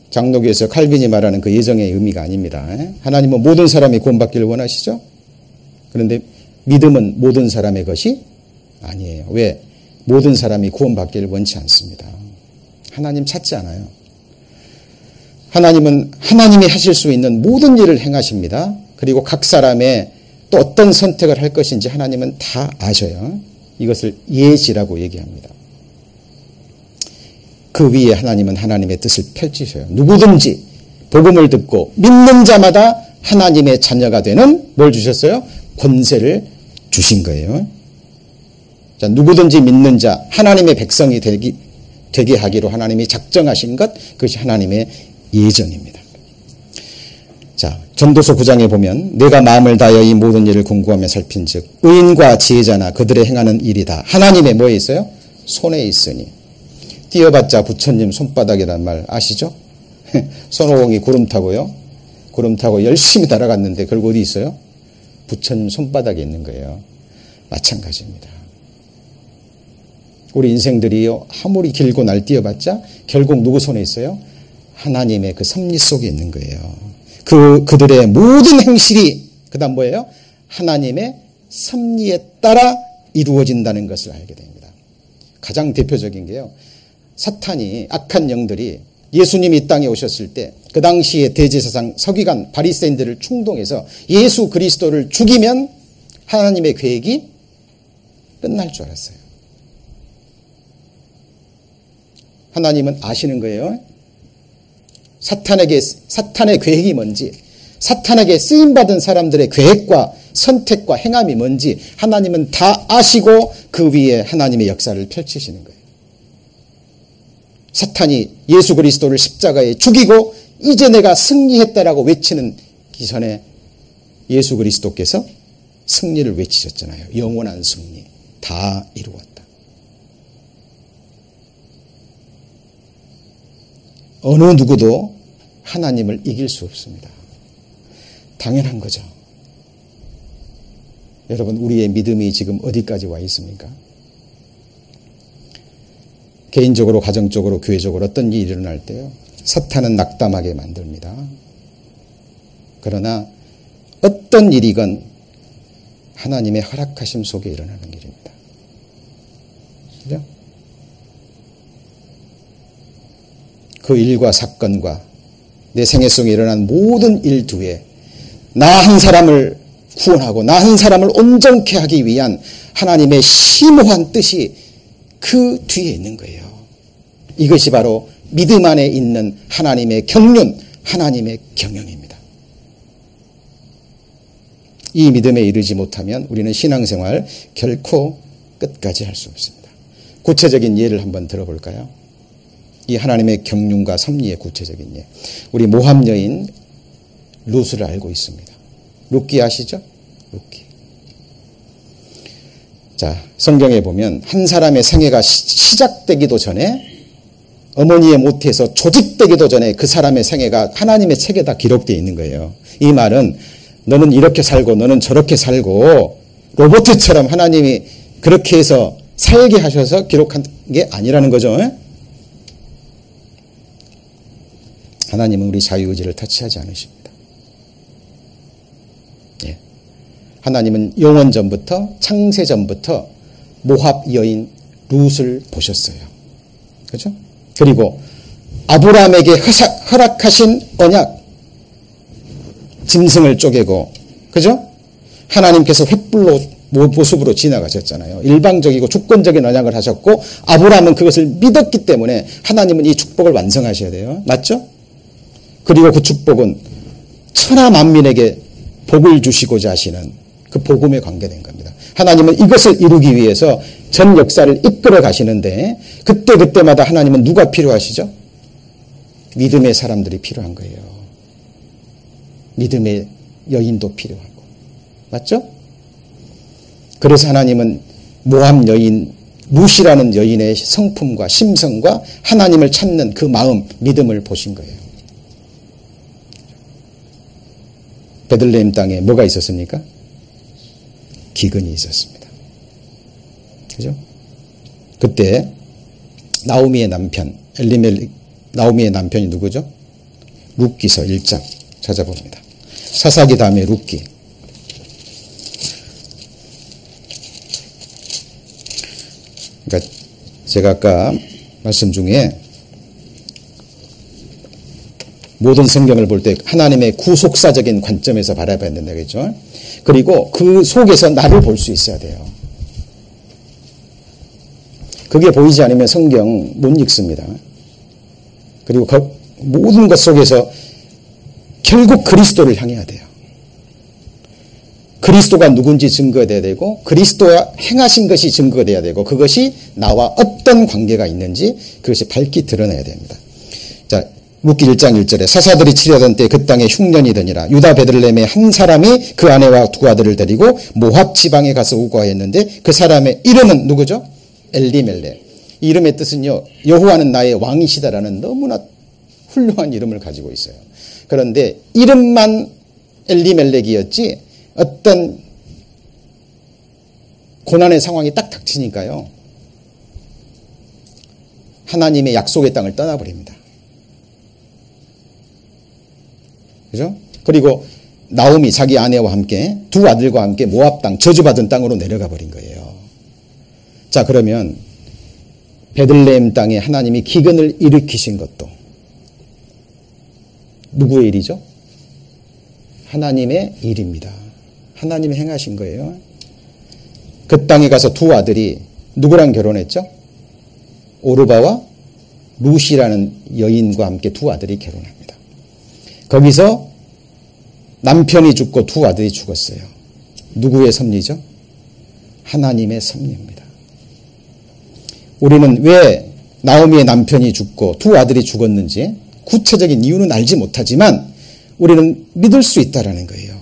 장로교에서 칼빈이 말하는 그 예정의 의미가 아닙니다. 하나님은 모든 사람이 구원받기를 원하시죠? 그런데 믿음은 모든 사람의 것이 아니에요. 왜? 모든 사람이 구원받기를 원치 않습니다. 하나님 찾지 않아요. 하나님은 하나님이 하실 수 있는 모든 일을 행하십니다. 그리고 각 사람의 또 어떤 선택을 할 것인지 하나님은 다 아셔요. 이것을 예지라고 얘기합니다. 그 위에 하나님은 하나님의 뜻을 펼치셔요. 누구든지 복음을 듣고 믿는 자마다 하나님의 자녀가 되는 뭘 주셨어요? 권세를 주신 거예요. 자, 누구든지 믿는 자, 하나님의 백성이 되게 하기로 하나님이 작정하신 것, 그것이 하나님의 예정입니다. 자, 전도서 9장에 보면 내가 마음을 다하여 이 모든 일을 공고하며 살핀즉 의인과 지혜자나 그들의 행하는 일이다. 하나님의 뭐에 있어요? 손에 있으니. 띄어봤자 부처님 손바닥이란 말 아시죠? 손오공이 구름 타고요. 구름 타고 열심히 날아갔는데 결국 어디 있어요? 부처님 손바닥에 있는 거예요. 마찬가지입니다. 우리 인생들이요, 아무리 길고 날뛰어봤자 결국 누구 손에 있어요? 하나님의 그 섭리 속에 있는 거예요. 그들의 모든 행실이 그 다음 뭐예요? 하나님의 섭리에 따라 이루어진다는 것을 알게 됩니다. 가장 대표적인 게요, 사탄이, 악한 영들이 예수님이 이 땅에 오셨을 때 그 당시에 대제사장 서기관 바리새인들을 충동해서 예수 그리스도를 죽이면 하나님의 계획이 끝날 줄 알았어요. 하나님은 아시는 거예요. 사탄의 계획이 뭔지, 사탄에게 쓰임받은 사람들의 계획과 선택과 행함이 뭔지 하나님은 다 아시고 그 위에 하나님의 역사를 펼치시는 거예요. 사탄이 예수 그리스도를 십자가에 죽이고 이제 내가 승리했다라고 외치는 기선에 예수 그리스도께서 승리를 외치셨잖아요. 영원한 승리. 다 이루었다. 어느 누구도 하나님을 이길 수 없습니다. 당연한 거죠. 여러분, 우리의 믿음이 지금 어디까지 와 있습니까? 개인적으로, 가정적으로, 교회적으로 어떤 일이 일어날 때요, 사탄은 낙담하게 만듭니다. 그러나 어떤 일이건 하나님의 허락하심 속에 일어나는 일입니다. 그죠? 그 일과 사건과 내 생애 속에 일어난 모든 일 뒤에 나 한 사람을 구원하고 나 한 사람을 온전케 하기 위한 하나님의 심오한 뜻이 그 뒤에 있는 거예요. 이것이 바로 믿음 안에 있는 하나님의 경륜, 하나님의 경영입니다. 이 믿음에 이르지 못하면 우리는 신앙생활 결코 끝까지 할 수 없습니다. 구체적인 예를 한번 들어볼까요? 이 하나님의 경륜과 섭리의 구체적인 예. 우리 모함 여인 룻을 알고 있습니다. 룻기 아시죠? 룻기. 자, 성경에 보면 한 사람의 생애가 시작되기도 전에, 어머니의 모태에서 조직되기도 전에 그 사람의 생애가 하나님의 책에 다 기록되어 있는 거예요. 이 말은 너는 이렇게 살고 너는 저렇게 살고 로봇처럼 하나님이 그렇게 해서 살게 하셔서 기록한 게 아니라는 거죠. 하나님은 우리 자유의지를 터치하지 않으십니다. 예. 하나님은 영원 전부터, 창세 전부터 모압 여인 룻을 보셨어요. 그렇죠? 그리고 아브라함에게 허락하신 언약, 짐승을 쪼개고, 그죠? 하나님께서 횃불로 모습으로 지나가셨잖아요. 일방적이고 주권적인 언약을 하셨고, 아브라함은 그것을 믿었기 때문에 하나님은 이 축복을 완성하셔야 돼요. 맞죠? 그리고 그 축복은 천하 만민에게 복을 주시고자 하시는 그 복음에 관계된 겁니다. 하나님은 이것을 이루기 위해서 전 역사를 이끌어 가시는데, 그때마다 하나님은 누가 필요하시죠? 믿음의 사람들이 필요한 거예요. 믿음의 여인도 필요하고. 맞죠? 그래서 하나님은 모함 여인, 룻이라는 여인의 성품과 심성과 하나님을 찾는 그 마음, 믿음을 보신 거예요. 베들레헴 땅에 뭐가 있었습니까? 기근이 있었습니다. 그죠? 그때 나오미의 남편, 나오미의 남편이 누구죠? 룻기서 1장 찾아봅니다. 사사기 다음에 룻기. 그러니까 제가 아까 말씀 중에 모든 성경을 볼 때 하나님의 구속사적인 관점에서 바라봐야 된다 그랬죠. 그리고 그 속에서 나를 볼 수 있어야 돼요. 그게 보이지 않으면 성경 못 읽습니다. 그리고 그 모든 것 속에서 결국 그리스도를 향해야 돼요. 그리스도가 누군지 증거돼야 되고, 그리스도가 행하신 것이 증거돼야 되고, 그것이 나와 어떤 관계가 있는지 그것이 밝히 드러나야 됩니다. 자, 룻기 1장 1절에 사사들이 치려던 때 그 땅에 흉년이 드니라. 유다 베들레헴의 한 사람이 그 아내와 두 아들을 데리고 모압 지방에 가서 우거하였는데 그 사람의 이름은 누구죠? 엘리멜렉. 이 이름의 뜻은요, 여호와는 나의 왕이시다라는 너무나 훌륭한 이름을 가지고 있어요. 그런데 이름만 엘리멜렉이었지 어떤 고난의 상황이 딱 닥치니까요, 하나님의 약속의 땅을 떠나버립니다. 그죠? 그리고 나오미 자기 아내와 함께 두 아들과 함께 모압 땅, 저주받은 땅으로 내려가 버린 거예요. 자, 그러면 베들레헴 땅에 하나님이 기근을 일으키신 것도 누구의 일이죠? 하나님의 일입니다. 하나님이 행하신 거예요. 그 땅에 가서 두 아들이 누구랑 결혼했죠? 오르바와 룻이라는 여인과 함께 두 아들이 결혼합니다. 거기서 남편이 죽고 두 아들이 죽었어요. 누구의 섭리죠? 하나님의 섭리입니다. 우리는 왜 나오미의 남편이 죽고 두 아들이 죽었는지 구체적인 이유는 알지 못하지만 우리는 믿을 수 있다라는 거예요.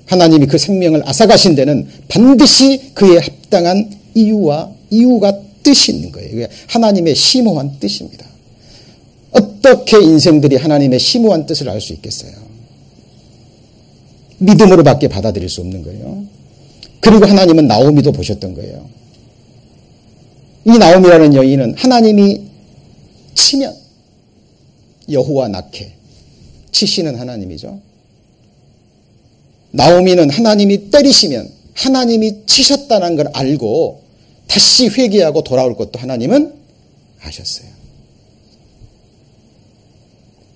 하나님이 그 생명을 앗아가신 데는 반드시 그에 합당한 이유가 뜻이 있는 거예요. 하나님의 심오한 뜻입니다. 어떻게 인생들이 하나님의 심오한 뜻을 알 수 있겠어요? 믿음으로밖에 받아들일 수 없는 거예요. 그리고 하나님은 나오미도 보셨던 거예요. 이 나오미라는 여인은 하나님이 치면 여호와 낙해, 치시는 하나님이죠. 나오미는 하나님이 때리시면 하나님이 치셨다는 걸 알고 다시 회개하고 돌아올 것도 하나님은 아셨어요.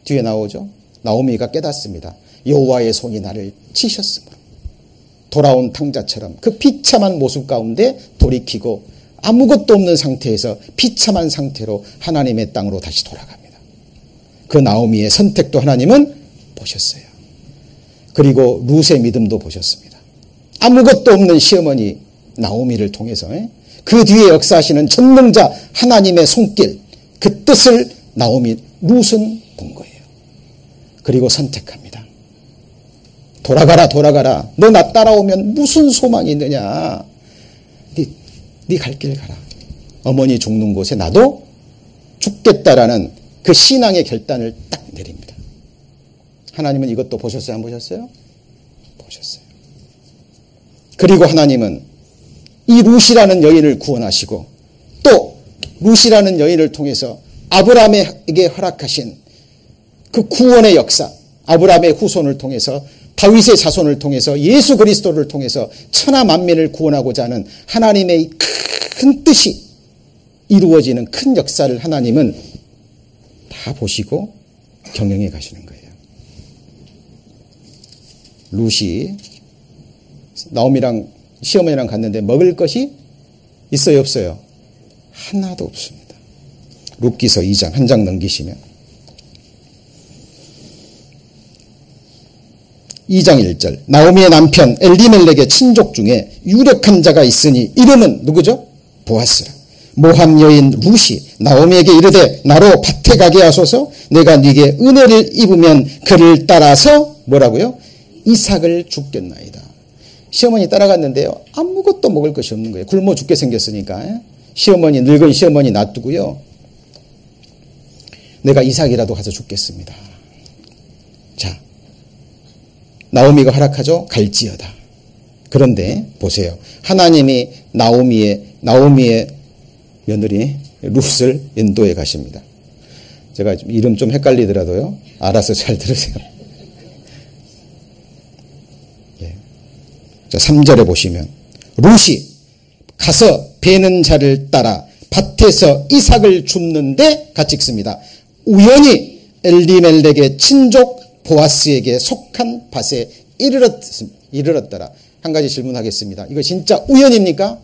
뒤에 나오죠. 나오미가 깨닫습니다. 여호와의 손이 나를 치셨으므로 돌아온 탕자처럼 그 비참한 모습 가운데 돌이키고 아무것도 없는 상태에서 비참한 상태로 하나님의 땅으로 다시 돌아갑니다. 그 나오미의 선택도 하나님은 보셨어요. 그리고 룻의 믿음도 보셨습니다. 아무것도 없는 시어머니, 나오미를 통해서 그 뒤에 역사하시는 전능자 하나님의 손길, 그 뜻을 룻은 본 거예요. 그리고 선택합니다. 돌아가라 돌아가라. 너 나 따라오면 무슨 소망이 있느냐. 네 갈 길 가라. 어머니 죽는 곳에 나도 죽겠다라는 그 신앙의 결단을 딱 내립니다. 하나님은 이것도 보셨어요? 안 보셨어요? 보셨어요. 그리고 하나님은 이 룻이라는 여인을 구원하시고 또 룻이라는 여인을 통해서 아브라함에게 허락하신 그 구원의 역사, 아브라함의 후손을 통해서 다윗의 자손을 통해서 예수 그리스도를 통해서 천하 만민을 구원하고자 하는 하나님의 큰 뜻이 이루어지는 큰 역사를 하나님은 다 보시고 경영해 가시는 거예요. 룻이 나오미랑 시어머니랑 갔는데 먹을 것이 있어요, 없어요? 하나도 없습니다. 룻기서 2장 한 장 넘기시면 2장 1절 나오미의 남편 엘리멜렉의 친족 중에 유력한 자가 있으니 이름은 누구죠? 보아스라. 모함 여인 룻이 나오미에게 이르되 나로 밭에 가게 하소서. 내가 네게 은혜를 입으면 그를 따라서 뭐라고요? 이삭을 줍겠나이다. 시어머니 따라갔는데요, 아무것도 먹을 것이 없는 거예요. 굶어 죽게 생겼으니까. 시어머니, 늙은 시어머니 놔두고요, 내가 이삭이라도 가서 죽겠습니다. 자, 나오미가 허락하죠? 갈지어다. 그런데 보세요. 하나님이 나오미의 며느리 룻을 인도해 가십니다. 제가 이름 좀 헷갈리더라도요, 알아서 잘 들으세요. 예. 자, 3절에 보시면 룻이 가서 베는 자를 따라 밭에서 이삭을 줍는데 같이 읽습니다. 우연히 엘리멜렉의 친족 보아스에게 속한 밭에 이르렀더라. 한 가지 질문하겠습니다. 이거 진짜 우연입니까?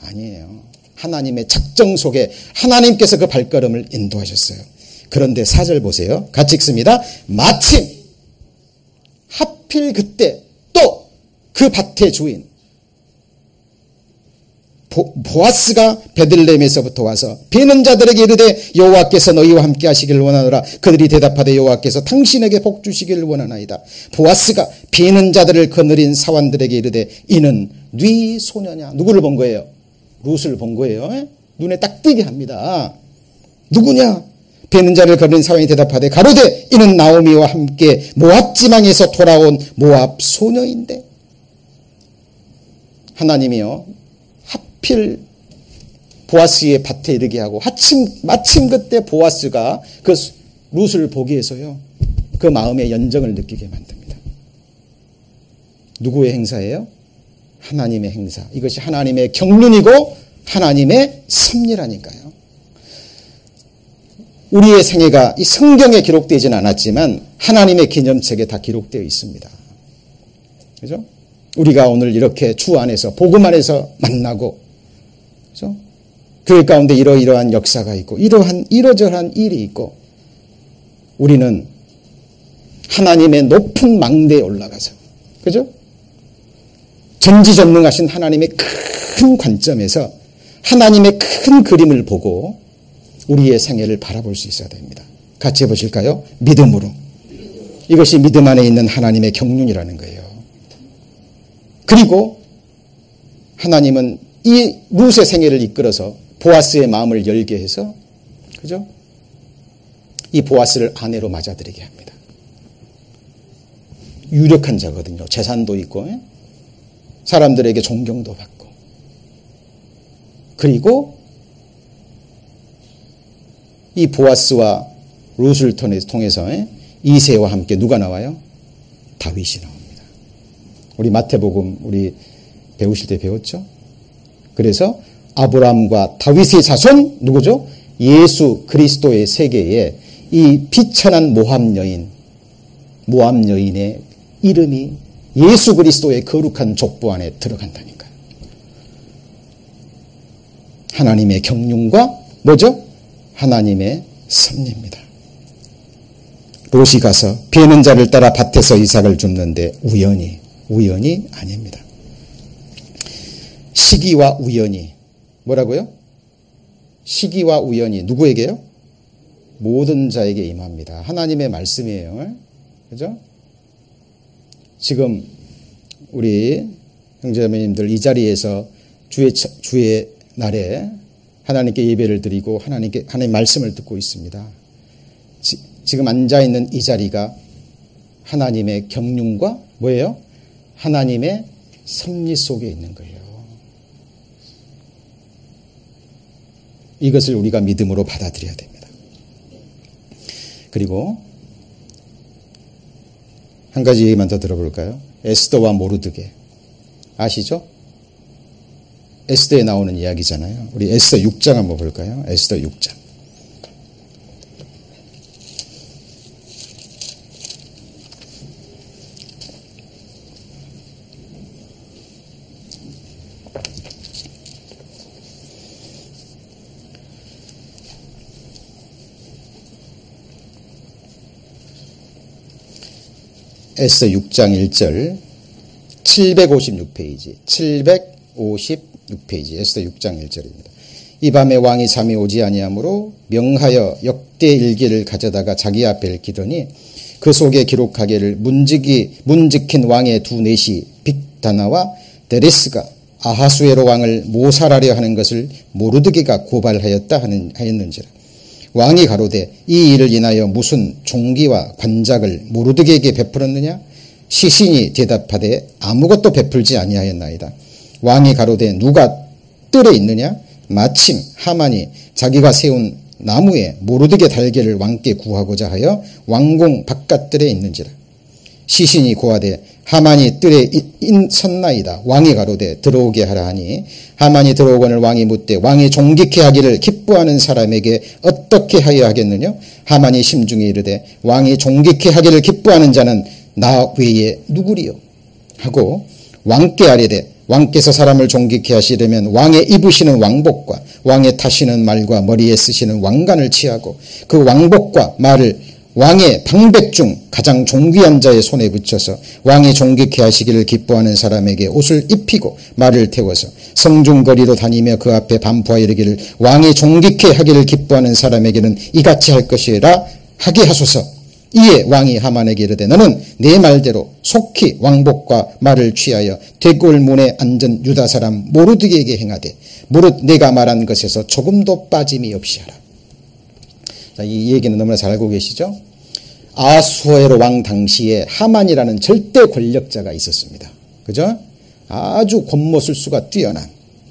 아니에요. 하나님의 작정 속에 하나님께서 그 발걸음을 인도하셨어요. 그런데 4절 보세요. 같이 읽습니다. 마침 하필 그때 또 그 밭의 주인 보아스가 베들레헴에서부터 와서 베는 자들에게 이르되 여호와께서 너희와 함께 하시기를 원하노라. 그들이 대답하되 여호와께서 당신에게 복 주시기를 원하나이다. 보아스가 베는 자들을 거느린 사환들에게 이르되 이는 네 소녀냐. 누구를 본 거예요? 룻을 본 거예요. 눈에 딱 띄게 합니다. 누구냐? 베는 자를 거느린 사환이 대답하되 가로되 이는 나오미와 함께 모압 지방에서 돌아온 모압 소녀인데. 하나님이요, 하필 보아스의 밭에 이르게 하고 마침 그때 보아스가 그 룻을 보기 위해서요, 그 마음의 연정을 느끼게 만듭니다. 누구의 행사예요? 하나님의 행사. 이것이 하나님의 경륜이고 하나님의 섭리라니까요. 우리의 생애가 이 성경에 기록되지는 않았지만 하나님의 기념책에 다 기록되어 있습니다. 그죠? 우리가 오늘 이렇게 주 안에서 복음 안에서 만나고, 그죠? 그 가운데 이러이러한 역사가 있고 이러저러한 일이 있고, 우리는 하나님의 높은 망대에 올라가서, 그죠? 전지전능하신 하나님의 큰 관점에서 하나님의 큰 그림을 보고 우리의 생애를 바라볼 수 있어야 됩니다. 같이 해보실까요? 믿음으로. 이것이 믿음 안에 있는 하나님의 경륜이라는 거예요. 그리고 하나님은 이 룻의 생애를 이끌어서 보아스의 마음을 열게 해서, 그죠? 이 보아스를 아내로 맞아들이게 합니다. 유력한 자거든요. 재산도 있고, 사람들에게 존경도 받고. 그리고 이 보아스와 룻을 통해서 이새와 함께 누가 나와요? 다윗이 나옵니다. 우리 마태복음 우리 배우실 때 배웠죠? 그래서 아브라함과 다윗의 자손 누구죠? 예수 그리스도의 세계에 이 비천한 모함 여인의 이름이 예수 그리스도의 거룩한 족보 안에 들어간다니까요. 하나님의 경륜과 뭐죠? 하나님의 섭리입니다. 롯이 가서 베는 자를 따라 밭에서 이삭을 줍는데 우연이 아닙니다. 시기와 우연이 뭐라고요? 시기와 우연이 누구에게요? 모든 자에게 임합니다. 하나님의 말씀이에요. 그죠? 지금 우리 형제자매님들 이 자리에서 주의 날에 하나님께 예배를 드리고 하나님 말씀을 듣고 있습니다. 지금 앉아있는 이 자리가 하나님의 경륜과 뭐예요? 하나님의 섭리 속에 있는 거예요. 이것을 우리가 믿음으로 받아들여야 됩니다. 그리고 한 가지 얘기만 더 들어볼까요? 에스더와 모르드게 아시죠? 에스더에 나오는 이야기잖아요. 우리 에스더 6장 한번 볼까요? 에스더 6장. 에스더 6장 1절 756페이지 756페이지 에스더 6장 1절입니다. 이 밤에 왕이 잠이 오지 아니하므로 명하여 역대 일기를 가져다가 자기 앞에 읽히더니 그 속에 기록하기를 문지킨 왕의 두 넷이 빅다나와 데레스가 아하수에로 왕을 모살하려 하는 것을 모르드게가 고발하였다 하였는지라. 왕이 가로되 이 일을 인하여 무슨 종기와 관작을 모르드게에게 베풀었느냐? 시신이 대답하되 아무것도 베풀지 아니하였나이다. 왕이 가로되 누가 뜰에 있느냐? 마침 하만이 자기가 세운 나무에 모르드게 달걀을 왕께 구하고자 하여 왕궁 바깥뜰에 있는지라. 시신이 고하되 하만이 뜰에 섰나이다. 왕이 가로되 들어오게 하라 하니 하만이 들어오거늘 왕이 묻되 왕이 존귀케 하기를 기뻐하는 사람에게 어떻게 하여 하겠느냐? 하만이 심중에 이르되 왕이 존귀케 하기를 기뻐하는 자는 나 외에 누구리요? 하고 왕께 아뢰되 왕께서 사람을 존귀케 하시려면 왕의 입으시는 왕복과 왕의 타시는 말과 머리에 쓰시는 왕관을 취하고 그 왕복과 말을 왕의 방백 중 가장 존귀한 자의 손에 붙여서 왕이 존귀케 하시기를 기뻐하는 사람에게 옷을 입히고 말을 태워서 성중거리로 다니며 그 앞에 반포하여 이르기를 왕이 존귀케 하기를 기뻐하는 사람에게는 이같이 할 것이라 하게 하소서. 이에 왕이 하만에게 이르되 너는 내 말대로 속히 왕복과 말을 취하여 대궐 문에 앉은 유다 사람 모르드게에게 행하되 무릇 내가 말한 것에서 조금도 빠짐이 없이 하라. 자, 이 얘기는 너무나 잘 알고 계시죠? 아수에로 왕 당시에 하만이라는 절대 권력자가 있었습니다. 그죠? 아주 권모술수가 뛰어난,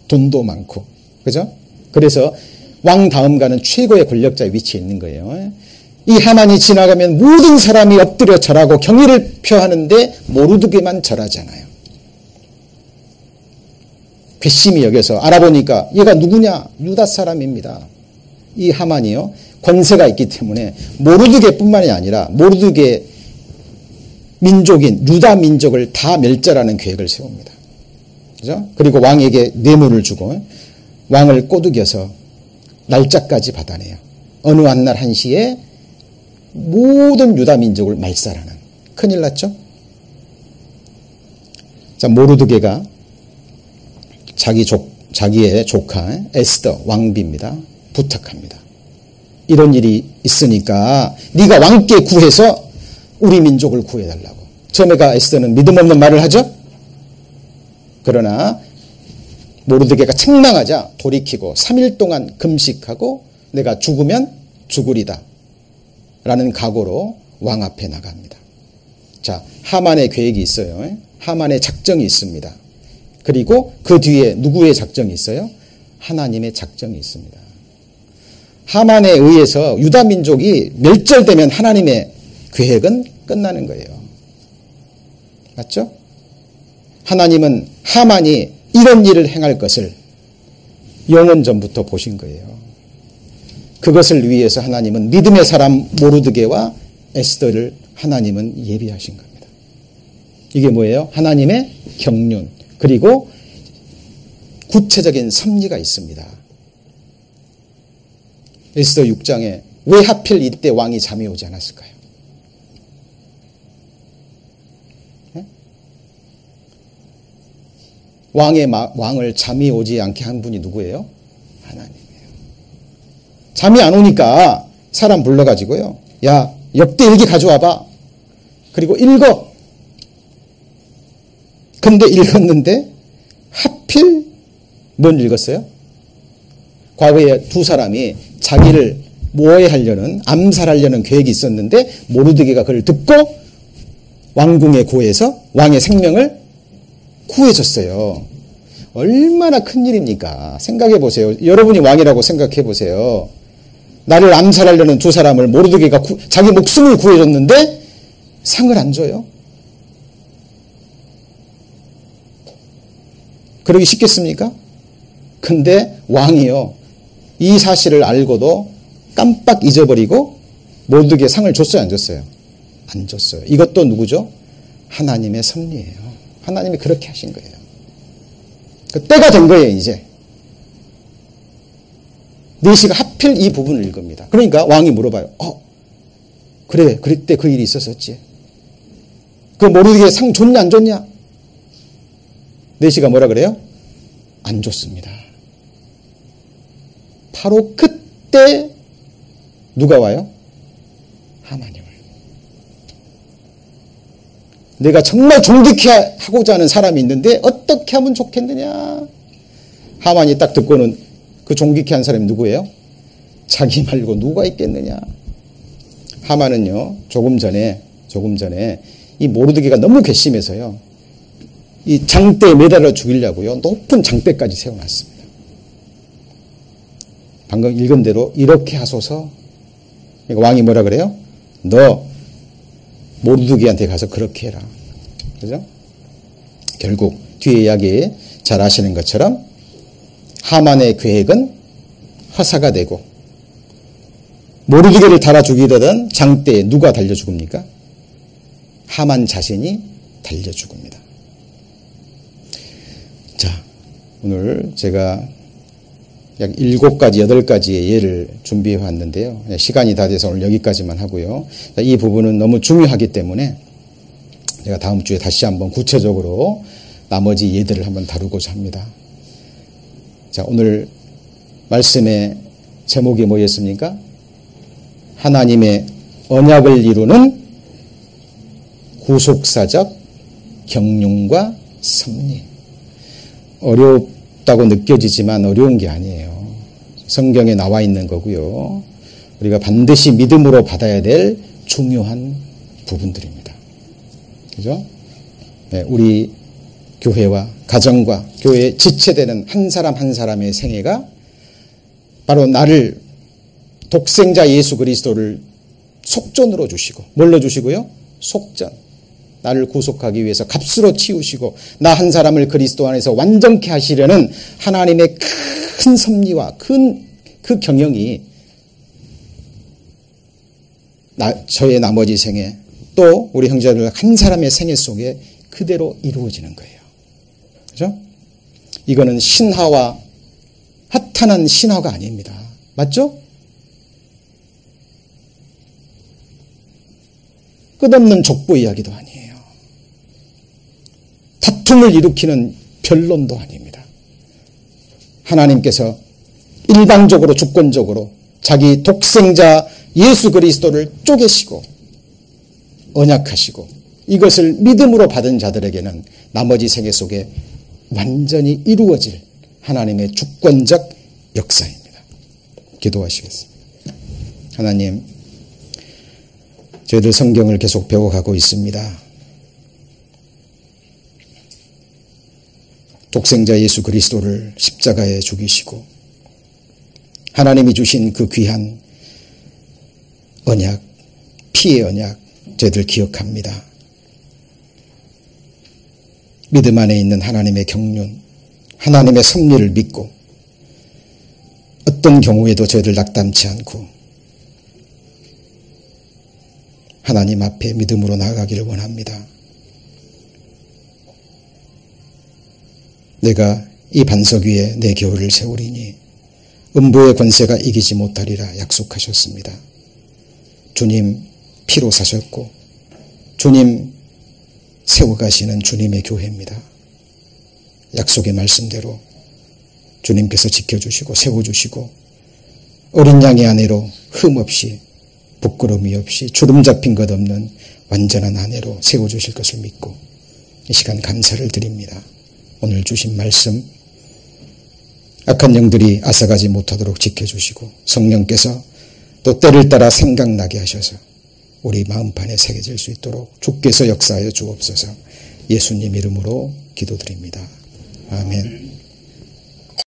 돈도 많고, 그죠? 그래서 왕 다음 가는 최고의 권력자의 위치에 있는 거예요. 이 하만이 지나가면 모든 사람이 엎드려 절하고 경의를 표하는데 모르드게만 절하잖아요. 괘씸히 여겨서 알아보니까 얘가 누구냐? 유다 사람입니다. 이 하만이요. 권세가 있기 때문에 모르드게뿐만이 아니라 모르드게 민족인 유다 민족을 다 멸절하는 계획을 세웁니다. 그죠? 그리고 왕에게 뇌물을 주고 왕을 꼬드겨서 날짜까지 받아내요. 어느 한 날 한시에 모든 유다 민족을 말살하는. 큰일 났죠? 자, 모르드게가 자기의 조카 에스더 왕비입니다. 부탁합니다. 이런 일이 있으니까 네가 왕께 구해서 우리 민족을 구해달라고. 처음에가 에스더는 믿음 없는 말을 하죠. 그러나 모르드게가 책망하자 돌이키고 3일 동안 금식하고 내가 죽으면 죽으리다 라는 각오로 왕 앞에 나갑니다. 자, 하만의 계획이 있어요. 하만의 작정이 있습니다. 그리고 그 뒤에 누구의 작정이 있어요? 하나님의 작정이 있습니다. 하만에 의해서 유다 민족이 멸절되면 하나님의 계획은 끝나는 거예요. 맞죠? 하나님은 하만이 이런 일을 행할 것을 영원 전부터 보신 거예요. 그것을 위해서 하나님은 믿음의 사람 모르드게와 에스더를 하나님은 예비하신 겁니다. 이게 뭐예요? 하나님의 경륜 그리고 구체적인 섭리가 있습니다. 에스더 6장에 왜 하필 이때 왕이 잠이 오지 않았을까요? 왕을 잠이 오지 않게 한 분이 누구예요? 하나님이에요. 잠이 안 오니까 사람 불러가지고요. 야, 역대일기 가져와봐. 그리고 읽어. 근데 읽었는데 하필 뭘 읽었어요? 과거에 두 사람이 자기를 모해하려는, 암살하려는 계획이 있었는데 모르드게가 그를 듣고 왕궁에 구해서 왕의 생명을 구해줬어요. 얼마나 큰일입니까? 생각해 보세요. 여러분이 왕이라고 생각해 보세요. 나를 암살하려는 두 사람을 모르드게가 자기 목숨을 구해줬는데 상을 안 줘요? 그러기 쉽겠습니까? 근데 왕이요, 이 사실을 알고도 깜빡 잊어버리고 모르드게에 상을 줬어요, 안 줬어요? 안 줬어요. 이것도 누구죠? 하나님의 섭리예요. 하나님이 그렇게 하신 거예요. 그 때가 된 거예요, 이제. 내시가 하필 이 부분을 읽습니다. 그러니까 왕이 물어봐요. 그래, 그때 그 일이 있었었지. 그 모르드게에 상 줬냐, 안 줬냐? 내시가 뭐라 그래요? 안 줬습니다. 바로 그때 누가 와요? 하나님을. 내가 정말 존귀케 하고자 하는 사람이 있는데 어떻게 하면 좋겠느냐? 하만이 딱 듣고는 그 존귀케 한 사람이 누구예요? 자기 말고 누가 있겠느냐? 하만은요, 조금 전에 이 모르드게가 너무 괘씸해서요, 이 장대에 매달아 죽이려고요, 높은 장대까지 세워놨습니다. 방금 읽은 대로 이렇게 하소서. 그러니까 왕이 뭐라 그래요? 너 모르드게한테 가서 그렇게 해라. 그죠? 결국 뒤에 이야기 잘 아시는 것처럼 하만의 계획은 허사가 되고, 모르드게를 달아 죽이려던 장대에 누가 달려 죽습니까? 하만 자신이 달려 죽습니다. 자, 오늘 제가 약 7가지, 8가지의 예를 준비해 왔는데요. 시간이 다 돼서 오늘 여기까지만 하고요. 이 부분은 너무 중요하기 때문에 제가 다음 주에 다시 한번 구체적으로 나머지 예들을 한번 다루고자 합니다. 자, 오늘 말씀의 제목이 뭐였습니까? 하나님의 언약을 이루는 구속사적 경륜과 섭리. 어렵다고 느껴지지만 어려운 게 아니에요. 성경에 나와 있는 거고요. 우리가 반드시 믿음으로 받아야 될 중요한 부분들입니다. 그죠? 네, 우리 교회와 가정과 교회에 지체되는 한 사람 한 사람의 생애가 바로 나를, 독생자 예수 그리스도를 속전으로 주시고, 뭘로 주시고요? 속전. 나를 구속하기 위해서 값으로 치우시고 나 한 사람을 그리스도 안에서 완전케 하시려는 하나님의 큰 섭리와 큰 그 경영이 저의 나머지 생애, 또 우리 형제들 한 사람의 생애 속에 그대로 이루어지는 거예요. 그죠? 이거는 신화와 허탄한 신화가 아닙니다. 맞죠? 끝없는 족보 이야기도 아니에요. 다툼을 일으키는 변론도 아닙니다. 하나님께서 일방적으로 주권적으로 자기 독생자 예수 그리스도를 쪼개시고 언약하시고 이것을 믿음으로 받은 자들에게는 나머지 생애 속에 완전히 이루어질 하나님의 주권적 역사입니다. 기도하시겠습니다. 하나님, 저희들 성경을 계속 배워가고 있습니다. 독생자 예수 그리스도를 십자가에 죽이시고 하나님이 주신 그 귀한 언약, 피의 언약 저희들 기억합니다. 믿음 안에 있는 하나님의 경륜, 하나님의 섭리를 믿고 어떤 경우에도 저희들 낙담치 않고 하나님 앞에 믿음으로 나아가기를 원합니다. 내가 이 반석 위에 내 교회를 세우리니 음부의 권세가 이기지 못하리라 약속하셨습니다. 주님 피로 사셨고 주님 세워가시는 주님의 교회입니다. 약속의 말씀대로 주님께서 지켜주시고 세워주시고 어린 양의 아내로 흠없이 부끄러움이 없이 주름 잡힌 것 없는 완전한 아내로 세워주실 것을 믿고 이 시간 감사를 드립니다. 오늘 주신 말씀 악한 영들이 앗아가지 못하도록 지켜주시고 성령께서 또 때를 따라 생각나게 하셔서 우리 마음판에 새겨질 수 있도록 주께서 역사하여 주옵소서. 예수님 이름으로 기도드립니다. 아멘.